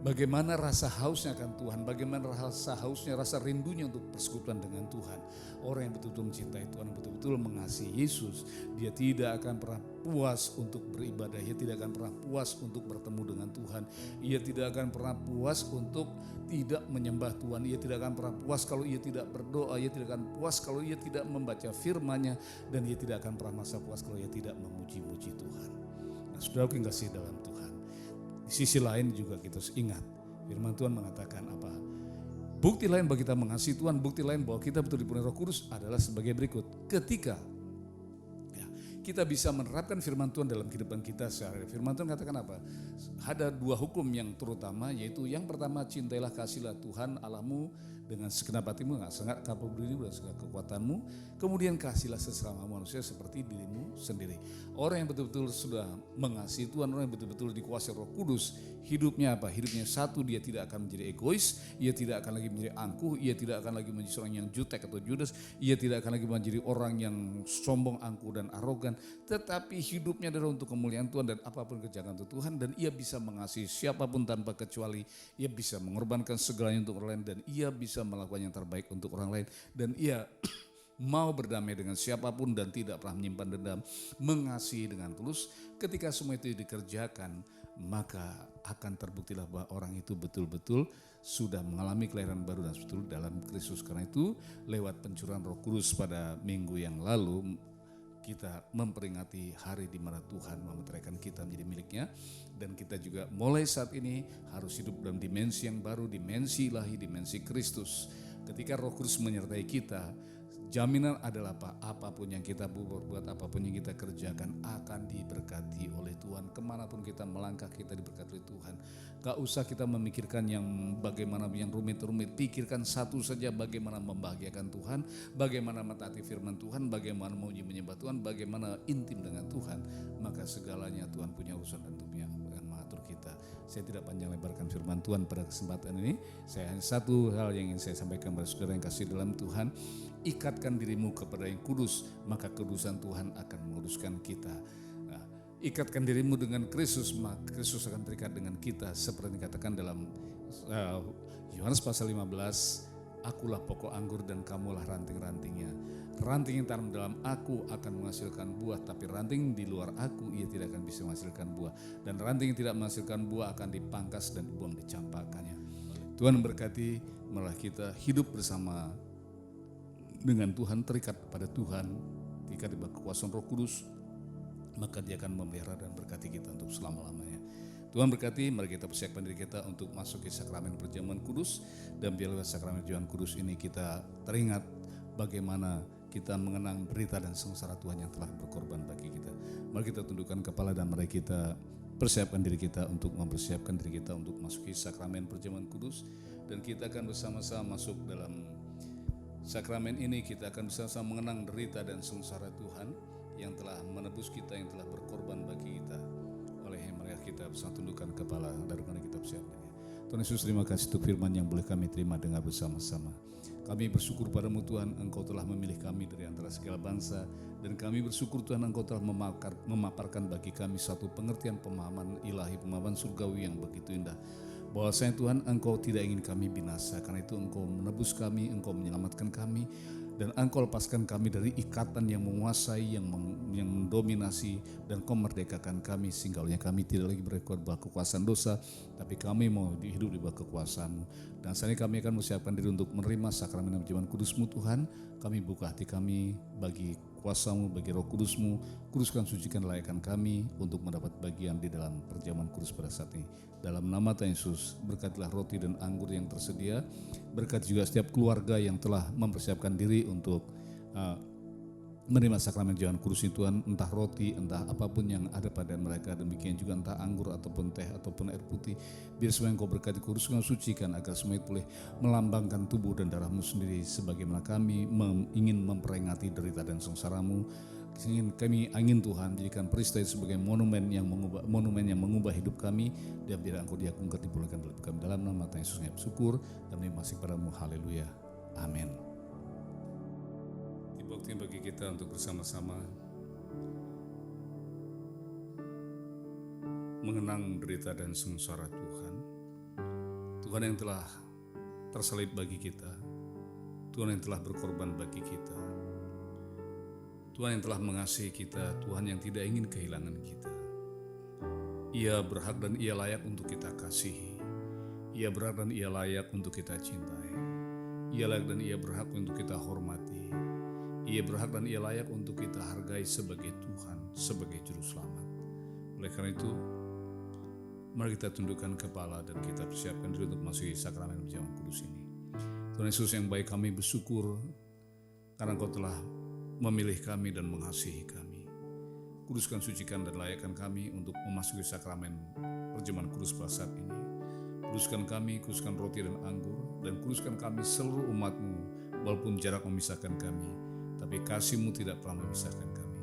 Bagaimana rasa hausnya akan Tuhan, bagaimana rasa hausnya, rasa rindunya untuk persekutuan dengan Tuhan. Orang yang betul-betul mencintai Tuhan, yang betul-betul mengasihi Yesus, dia tidak akan pernah puas untuk beribadah, ia tidak akan pernah puas untuk bertemu dengan Tuhan, ia tidak akan pernah puas untuk tidak menyembah Tuhan, ia tidak akan pernah puas kalau ia tidak berdoa, ia tidak akan puas kalau ia tidak membaca firman-Nya, dan ia tidak akan pernah merasa puas kalau ia tidak memuji-muji Tuhan. Nah, saudaraku yang kasih dalam Tuhan, di sisi lain juga kita harus ingat, firman Tuhan mengatakan apa? Bukti lain bagi kita mengasihi Tuhan, bukti lain bahwa kita betul dipenuhi Roh Kudus adalah sebagai berikut. Ketika kita bisa menerapkan firman Tuhan dalam kehidupan kita sehari-hari. Firman Tuhan katakan apa? Ada dua hukum yang terutama, yaitu yang pertama, cintailah kasihlah Tuhan Allahmu dengan segenap hatimu, segenap kapabilitasmu dan segenap kekuatanmu. Kemudian kasihlah sesama manusia seperti dirimu sendiri. Orang yang betul-betul sudah mengasihi Tuhan, orang yang betul-betul dikuasai Roh Kudus, hidupnya apa? Hidupnya satu, dia tidak akan menjadi egois, ia tidak akan lagi menjadi angkuh, ia tidak akan lagi menjadi seorang yang jutek atau judes, ia tidak akan lagi menjadi orang yang sombong, angkuh dan arogan, tetapi hidupnya adalah untuk kemuliaan Tuhan dan apapun kerjakan untuk Tuhan, dan ia bisa mengasihi siapapun tanpa kecuali, ia bisa mengorbankan segalanya untuk orang lain, dan ia bisa melakukan yang terbaik untuk orang lain, dan ia mau berdamai dengan siapapun dan tidak pernah menyimpan dendam, mengasihi dengan tulus. Ketika semua itu dikerjakan, maka akan terbuktilah bahwa orang itu betul-betul sudah mengalami kelahiran baru dan betul dalam Kristus. Karena itu lewat pencurahan Roh Kudus pada minggu yang lalu, kita memperingati hari di mana Tuhan memeteraikan kita menjadi miliknya, dan kita juga mulai saat ini harus hidup dalam dimensi yang baru, dimensi ilahi, dimensi Kristus. Ketika Roh Kudus menyertai kita, Jaminan adalah apa? Apapun yang kita buat, apapun yang kita kerjakan akan diberkati oleh Tuhan. Kemanapun kita melangkah, kita diberkati oleh Tuhan. Gak usah kita memikirkan yang bagaimana yang rumit-rumit. Pikirkan satu saja, bagaimana membahagiakan Tuhan, bagaimana mentaati firman Tuhan, bagaimana memuji menyembah Tuhan, bagaimana intim dengan Tuhan. Maka segalanya Tuhan punya urusan dan punya mengatur kita. Saya tidak panjang lebarkan firman Tuhan pada kesempatan ini. Saya hanya satu hal yang ingin saya sampaikan kepada saudara yang kasih dalam Tuhan. Ikatkan dirimu kepada yang kudus, maka kudusan Tuhan akan menguduskan kita. Nah, ikatkan dirimu dengan Kristus, maka Kristus akan terikat dengan kita. Seperti dikatakan dalam Yohanes pasal 15, akulah pokok anggur dan kamulah ranting-rantingnya. Ranting yang tanam dalam aku akan menghasilkan buah, tapi ranting di luar aku ia tidak akan bisa menghasilkan buah. Dan ranting yang tidak menghasilkan buah akan dipangkas dan dibuang di campakannya. Tuhan memberkati, malah kita hidup bersama dengan Tuhan, terikat pada Tuhan, terikat di bawah kekuasaan Roh Kudus, maka Dia akan memelihara dan berkati kita untuk selama-lamanya. Tuhan berkati, mari kita persiapkan diri kita untuk masuk ke sakramen perjamuan kudus, dan biarlah sakramen perjamuan kudus ini kita teringat bagaimana kita mengenang derita dan sengsara Tuhan yang telah berkorban bagi kita. Mari kita tundukkan kepala dan mari kita persiapkan diri kita untuk mempersiapkan diri kita untuk masuki sakramen perjamuan kudus, dan kita akan bersama-sama masuk dalam sakramen ini. Kita akan bersama-sama mengenang derita dan sengsara Tuhan yang telah menebus kita, yang telah berkorban bagi kita. Oleh mari kita bersama tundukkan kepala dan kita persiapkan. Tuhan Yesus, terima kasih untuk firman yang boleh kami terima dengar bersama-sama. Kami bersyukur padamu Tuhan, Engkau telah memilih kami dari antara segala bangsa, dan kami bersyukur Tuhan Engkau telah memaparkan bagi kami satu pengertian pemahaman ilahi, pemahaman surgawi yang begitu indah. Bahwasanya Tuhan Engkau tidak ingin kami binasa, karena itu Engkau menebus kami, Engkau menyelamatkan kami, dan Engkau lepaskan kami dari ikatan yang menguasai, yang mendominasi, dan Engkau merdekakan kami sehingga kami tidak lagi berada di bawah kekuasaan dosa, tapi kami mau hidup di bawah kekuasaan-Mu. Dan saat ini kami akan mempersiapkan diri untuk menerima sakramen perjamuan kudus-Mu Tuhan. Kami buka hati kami bagi kuasa-Mu, bagi Roh Kudus-Mu. Kuduskan, sucikan, layakkan kami untuk mendapat bagian di dalam perjamuan kudus pada saat ini. Dalam nama Tuhan Yesus, berkatilah roti dan anggur yang tersedia. Berkati juga setiap keluarga yang telah mempersiapkan diri untuk menerima sakramen perjamuan kudus itu, Tuhan, entah roti, entah apapun yang ada pada mereka, demikian juga entah anggur ataupun teh ataupun air putih. Biar semua yang Kau berkati, kuduskan, sucikan, agar semua itu boleh melambangkan tubuh dan darah-Mu sendiri, sebagaimana kami ingin memperingati derita dan sengsara-Mu. Kami ingin Tuhan jadikan peristiwa sebagai monumen yang mengubah hidup kami, dan biar Engkau diagungkan, dimuliakan dalam hidup kami. Dalam nama Tuhan Yesus kami bersyukur dan terima kasih padamu. Haleluya. Amin. Waktu bagi kita untuk bersama-sama mengenang derita dan sengsara Tuhan. Tuhan yang telah tersalib bagi kita, Tuhan yang telah berkorban bagi kita, Tuhan yang telah mengasihi kita, Tuhan yang tidak ingin kehilangan kita. Ia berhak dan Ia layak untuk kita kasihi. Ia berhak dan Ia layak untuk kita cintai. Ia layak dan Ia berhak untuk kita hormati. Ia berhak dan Ia layak untuk kita hargai sebagai Tuhan, sebagai Juru Selamat. Oleh karena itu, mari kita tundukkan kepala dan kita persiapkan diri untuk masuki sakramen perjamuan kudus ini. Tuhan Yesus yang baik, kami bersyukur karena Engkau telah memilih kami dan mengasihi kami. Kuduskan, sucikan, dan layakkan kami untuk memasuki sakramen perjamuan kudus pada saat ini. Kuduskan kami, kuduskan roti dan anggur, dan kuduskan kami seluruh umat-Mu, walaupun jarak memisahkan kami, tapi kasih-Mu tidak pernah memisahkan kami.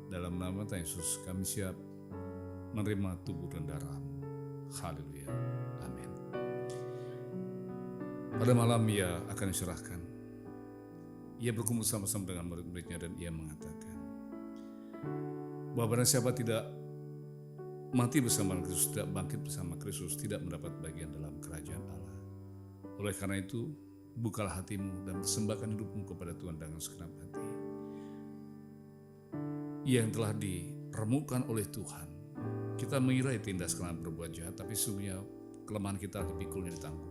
Dalam nama Tuhan Yesus kami siap menerima tubuh dan darah-Mu. Haleluya. Amin. Pada malam Ia akan diserahkan. Ia berkumpul sama-sama dengan murid-muridnya dan Ia mengatakan bahwa barang siapa tidak mati bersama Kristus, tidak bangkit bersama Kristus, tidak mendapat bagian dalam kerajaan Allah. Oleh karena itu, bukalah hatimu dan persembahkan hidupmu kepada Tuhan dengan segenap hati. Ia yang telah diremukkan oleh Tuhan. Kita mengira tindas karena berbuat jahat, tapi sesungguhnya kelemahan kita dipikulnya, ditanggungnya.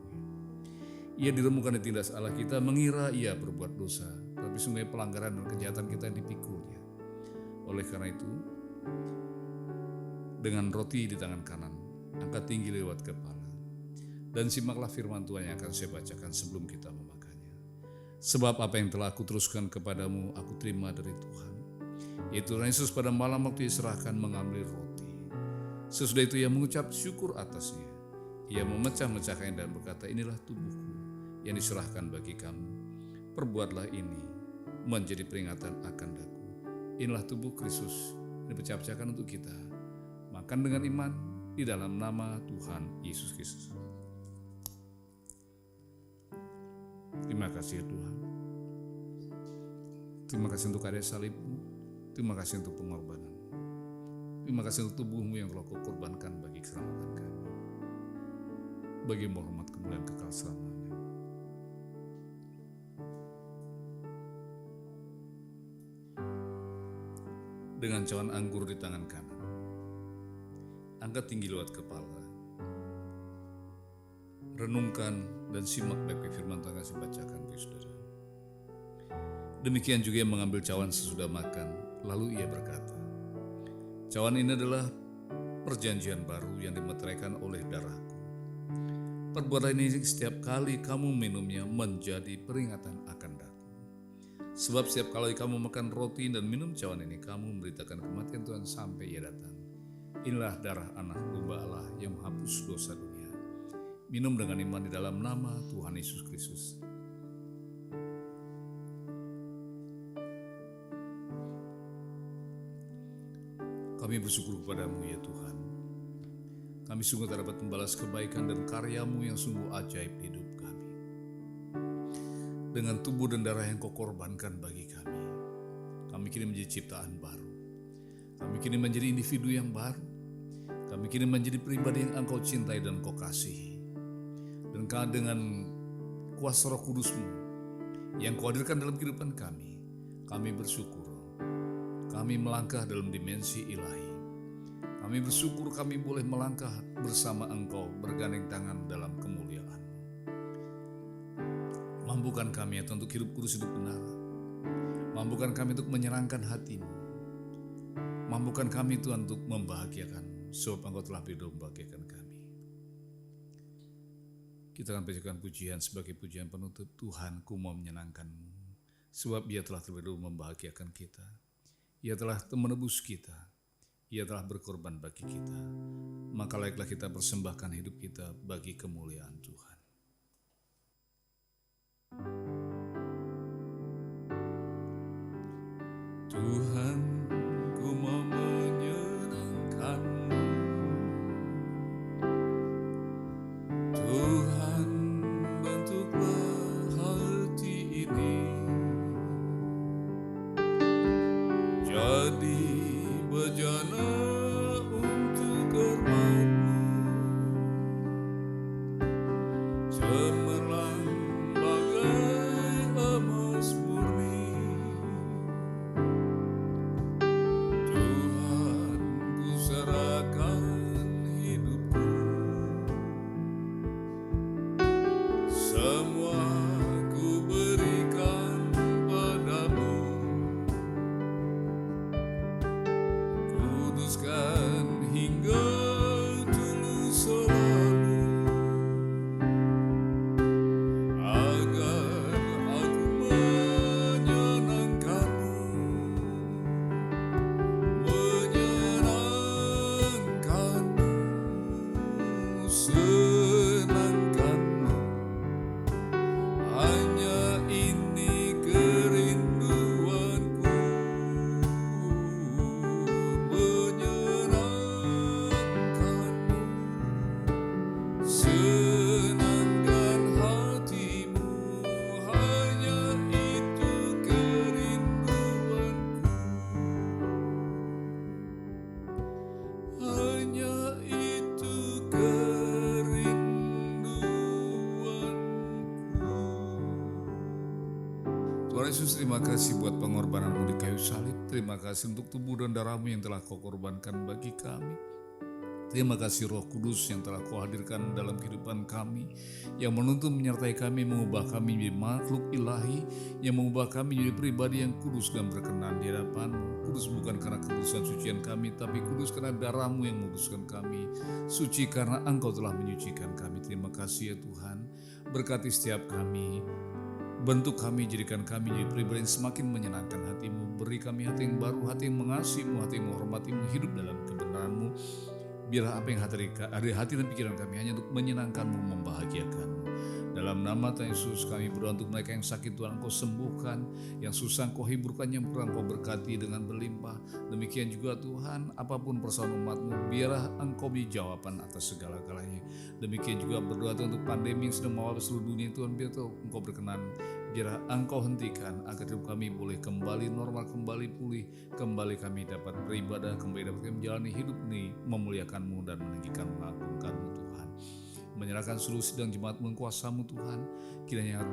Ia diremukkan ditindas Allah, kita mengira ia berbuat dosa, tapi sesungguhnya pelanggaran dan kejahatan kita dipikulnya. Oleh karena itu, dengan roti di tangan kanan, angkat tinggi lewat kepala, dan simaklah firman Tuhan yang akan saya bacakan sebelum kita memakannya. Sebab apa yang telah aku teruskan kepadamu, aku terima dari Tuhan. Yaitu Tuhan Yesus pada malam waktu diserahkan mengambil roti. Sesudah itu ia mengucap syukur atasnya. Ia memecah-mecahkannya dan berkata, inilah tubuhku yang diserahkan bagi kamu. Perbuatlah ini menjadi peringatan akan daku. Inilah tubuh Kristus yang dipecah-pecahkan untuk kita. Makan dengan iman di dalam nama Tuhan Yesus Kristus. Terima kasih Tuhan. Terima kasih untuk karya salib-Mu. Terima kasih untuk pengorbanan. Terima kasih untuk tubuh-Mu yang telah Kau korbankan bagi keselamatan kami. Bagi hormat kemuliaan kekal selamanya. Dengan cawan anggur di tangan kanan, angkat tinggi lewat kepala. Renungkan dan simak baik-baik firman Tuhan yang saya bacakan bagi saudara. Demikian juga yang mengambil cawan sesudah makan, lalu ia berkata, cawan ini adalah perjanjian baru yang dimeteraikan oleh darahku. Perbuatlah ini setiap kali kamu minumnya menjadi peringatan akan daku. Sebab setiap kali kamu makan roti dan minum cawan ini, kamu memberitakan kematian Tuhan sampai ia datang. Inilah darah anak domba Allah yang menghapus dosa dunia. Minum dengan iman di dalam nama Tuhan Yesus Kristus. Kami bersyukur kepadamu ya Tuhan. Kami sungguh tak dapat membalas kebaikan dan karyamu yang sungguh ajaib di hidup kami. Dengan tubuh dan darah yang Kau korbankan bagi kami kini menjadi ciptaan baru. Kami kini menjadi individu yang baru. Kami kini menjadi pribadi yang Engkau cintai dan Kau kasihi. Dan dengan kuasa Roh Kudus-Mu yang Kau hadirkan dalam kehidupan kami bersyukur. Kami melangkah dalam dimensi ilahi. Kami bersyukur kami boleh melangkah bersama Engkau bergandeng tangan dalam kemuliaan. Mampukan kami ya Tuhan untuk hidup kudus, hidup benar. Mampukan kami untuk menyenangkan hati-Mu. Mampukan kami Tuhan untuk membahagiakan-Mu, sebab Engkau telah berdua membahagiakan kami. Kita akan bacakan pujian sebagai pujian penutup. Tuhan, ku mau menyenangkan-Mu, sebab Dia telah terlebih dahulu membahagiakan kita. Ia telah menebus kita. Ia telah berkorban bagi kita. Maka layaklah kita persembahkan hidup kita bagi kemuliaan Tuhan. Tuhan, ku mau menyenangkan-Mu. Tuhan, bentuklah hati ini jadi bejana untuk hormat-Mu, cemerlang bagai emas murni. Tuhan, ku serahkan hidupku, semua ku berikan padamu. Kuduskan hingga tulus selalu, agar aku menyenangkan-Mu, senangkan-Mu. Hanya ini kerinduanku, menyenangkan-Mu, senangkan hati-Mu. Hanya itu kerinduanku, hanya itu kerinduanku. Tuhan Yesus, terima kasih buat pengorbanan-Mu di kayu salib. Terima kasih untuk tubuh dan darah-Mu yang telah Kau korbankan bagi kami. Terima kasih Roh Kudus yang telah Kau hadirkan dalam kehidupan kami, yang menuntun menyertai kami, mengubah kami menjadi makhluk ilahi, yang mengubah kami menjadi pribadi yang kudus dan berkenan di hadapan-Mu. Kudus bukan karena kekudusan sucian kami, tapi kudus karena darah-Mu yang menguduskan kami. Suci karena Engkau telah menyucikan kami. Terima kasih ya Tuhan. Berkati setiap kami Bentuk kami, jadikan kami jadi pribadi yang semakin menyenangkan hati-Mu. Beri kami hati yang baru, hati yang mengasihi-Mu, hati yang menghormati-Mu, hidup dalam kebenaran-Mu. Biarlah apa yang ada hati dan pikiran kami hanya untuk menyenangkan-Mu, membahagiakan-Mu. Dalam nama Tuhan Yesus kami berdoa untuk mereka yang sakit, Tuhan Engkau sembuhkan, yang susah Engkau hiburkan, yang kurang Engkau berkati dengan berlimpah. Demikian juga Tuhan, apapun persoalan umat-Mu, biarlah Engkau beri jawaban atas segala-galanya. Demikian juga berdoa Tuhan untuk pandemi yang sedang mewabah seluruh dunia, Tuhan, biar Tuhan Engkau berkenan, biarlah Engkau hentikan agar hidup kami boleh kembali normal, kembali pulih, kembali kami dapat beribadah, kembali dapat menjalani hidup ini memuliakan-Mu dan meninggikan, mengagungkan-Mu Tuhan. Menyerahkan seluruh sidang jemaat-Mu kuasa-Mu Tuhan, kiranya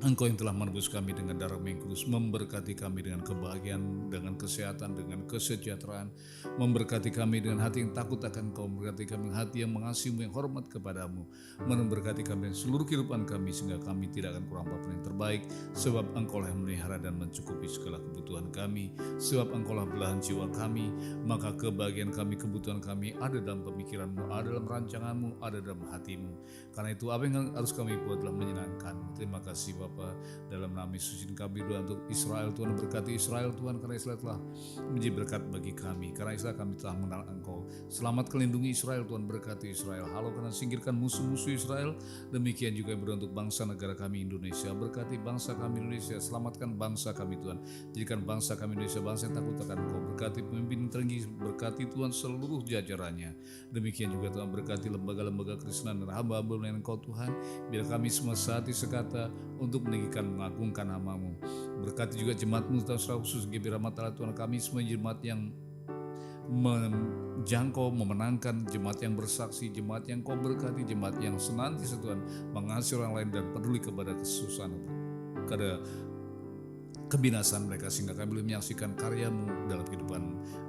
Engkau yang telah menebus kami dengan darah yang kudus, memberkati kami dengan kebahagiaan, dengan kesehatan, dengan kesejahteraan, memberkati kami dengan hati yang takut akan Engkau, memberkati kami dengan hati yang mengasihi-Mu, yang hormat kepadamu, memberkati kami dengan seluruh kehidupan kami, sehingga kami tidak akan kurang apapun yang terbaik, sebab Engkau lah yang memelihara dan mencukupi segala kebutuhan kami, sebab Engkau lah belahan jiwa kami, maka kebahagiaan kami, kebutuhan kami ada dalam pemikiran-Mu, ada dalam rancangan-Mu, ada dalam hati-Mu. Karena itu apa yang harus kami buat adalah menyenangkan. Terima kasih Bapa, dalam nama Yesus kami doa untuk Israel, Tuhan berkati Israel Tuhan, karena Israel telah menjadi berkat bagi kami, karena Israel kami telah mengenal Engkau. Selamat kelindungi Israel Tuhan, berkati Israel, halau karena singkirkan musuh-musuh Israel. Demikian juga berdoa untuk bangsa negara kami Indonesia, berkati bangsa kami Indonesia, selamatkan bangsa kami Tuhan, jadikan bangsa kami Indonesia bangsa yang takut akan Engkau, berkati pemimpin tertinggi, berkati Tuhan seluruh jajarannya. Demikian juga Tuhan berkati lembaga-lembaga Kristenan dan hamba-hamba yang Engkau Tuhan, biar kami semua sehati sekata untuk meninggikan, mengagungkan nama-Mu. Berkati juga jemaat-Mu secara khusus GBI Rahmat Allah Tuhan, kami semua jemaat yang menjangkau, memenangkan, jemaat yang bersaksi, jemaat yang Kau berkati, jemaat yang senantiasa Tuhan mengasihi orang lain dan peduli kepada kesusahan, kepada kebinasaan mereka, sehingga kami boleh menyaksikan karya-Mu dalam kehidupan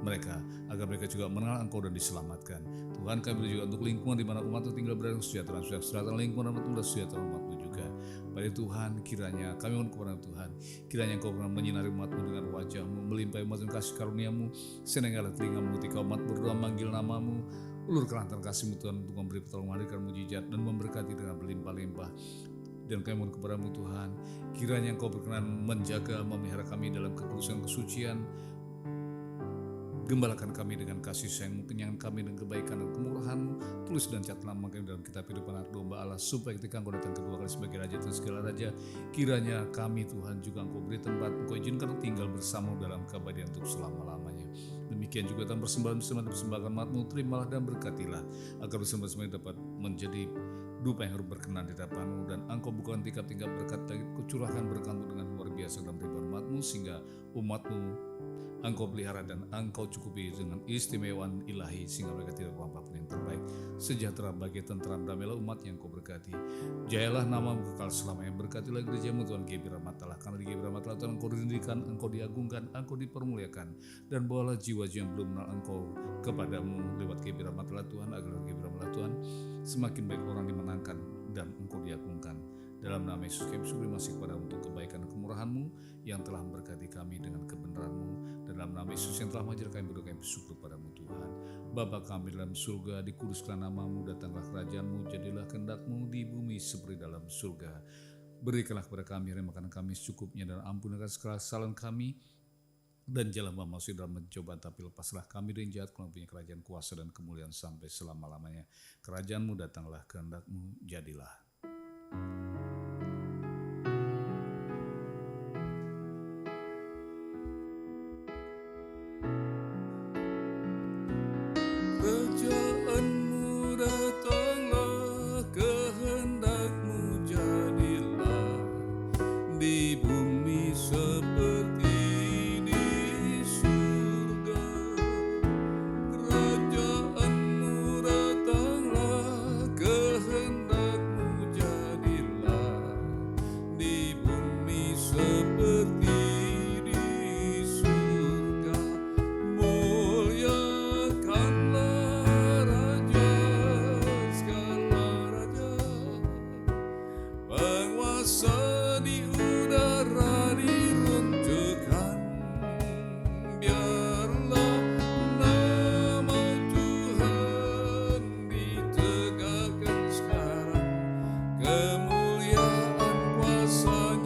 mereka, agar mereka juga mengenal Engkau dan diselamatkan. Tuhan, kami juga untuk lingkungan di mana umat-Mu tinggal berada, sejahtera lingkungan umat-Mu dan sejahtera umat-Mu juga. Pada Tuhan, kiranya kami mohon kepada Tuhan, kiranya Engkau pernah menyinari umat-Mu dengan wajah-Mu, melimpahi umat dengan kasih karunia-Mu, sehingga telinga-Mu ketika umat berdoa manggil nama-Mu, ulurkan tangan kasih-Mu Tuhan untuk memberi pertolongan, menghadirkan mujizat dan memberkati dengan berlimpah-limpah. Dan kami mohon kepada-Mu Tuhan, kiranya Engkau berkenan menjaga, memelihara kami dalam kekudusan kesucian. Gembalakan kami dengan kasih sayang-Mu, kenyangkan kami dengan kebaikan dan kemurahan-Mu. Tulis dan catat nama kami dalam kitab hidup anak domba Allah, supaya ketika Engkau datang kedua kali sebagai Raja atas segala Raja, kiranya kami Tuhan juga Engkau beri tempat, Engkau izinkan tinggal bersama dalam keabadian untuk selama-lamanya. Demikian juga dalam persembahan umat-Mu, terimalah dan berkatilah, agar bersama-sama dapat menjadi dupa yang harus berkenan di hadapan-Mu, dan Engkau bukan tingkap-tingkap berkat lagi, kecurahkan berkat-Mu dengan luar biasa dalam kehidupan umat-Mu, sehingga umat-Mu Engkau pelihara dan Engkau cukupi dengan istimewaan ilahi, sehingga mereka tidak kurang apapun yang terbaik. Sejahtera, bagi tentram, damailah umat yang Kau berkati. Jayalah nama-Mu kekal selamanya. Berkatilah gereja-Mu Tuhan GBI Rahmat Allah, karena di GBI Rahmat Allah Tuhan Engkau didirikan, Engkau diagungkan, Engkau dipermuliakan, dan bawalah jiwa-jiwa yang belum mengenal Engkau kepadamu lewat GBI Rahmat Allah Tuhan, agar lewat GBI Rahmat Allah Tuhan semakin baik orang dimenangkan dan Engkau diagungkan. Dalam nama Yesus kami bersyukur masih kepada untuk kebaikan dan kemurahan-Mu yang telah memberkati kami dengan kebenaran-Mu. Dalam nama Yesus yang telah mengajar kami berdoa, kami bersyukur padamu Tuhan. Bapa kami dalam surga, dikuduskan nama-Mu, datanglah kerajaan-Mu, jadilah kehendak-Mu di bumi seperti dalam surga. Berikanlah kepada kami hari makanan kami secukupnya, dan ampunilah segala kesalahan kami, dan janganlah masuk dalam pencobaan, tapi lepaslah kami dari jahat, karena punya kerajaan, kuasa dan kemuliaan sampai selama-lamanya. Kerajaan-Mu datanglah, kehendak-Mu jadilah. Kerajaan-Mu datanglah, kehendak-Mu jadilah, di bumi seperti di surga. Kerajaan-Mu datanglah, kehendak-Mu jadilah, di bumi seperti di surga. Muliakanlah penguasa di udara diruntuhkan, biarlah nama Tuhan ditegakkan sekarang, kemuliaan kuasa-Nya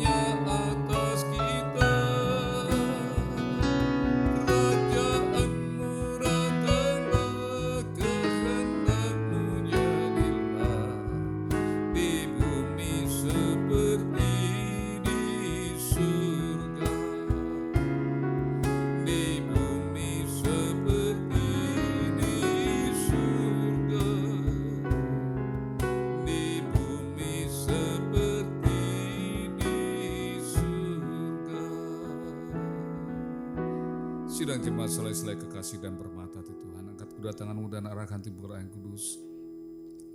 Sidang jemaat selai-selai kekasih dan bermata hati Tuhan, angkat kedua tanganmu dan arahkan timur yang kudus.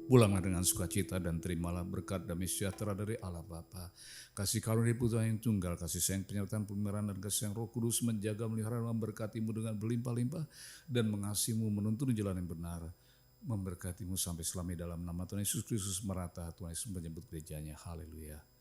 Pulanglah dengan sukacita dan terimalah berkat damai sejahtera dari Allah Bapa, kasih karunia Putra yang tunggal, kasih sayang penyertaan pemeliharaan dan kasih sayang Roh Kudus menjaga, melihara, memberkatimu dengan berlimpah-limpah dan mengasihimu menuntun jalan yang benar, memberkatimu sampai selama dalam nama Tuhan Yesus Kristus merata. Tuhan Yesus menyebut gerejanya. Haleluya.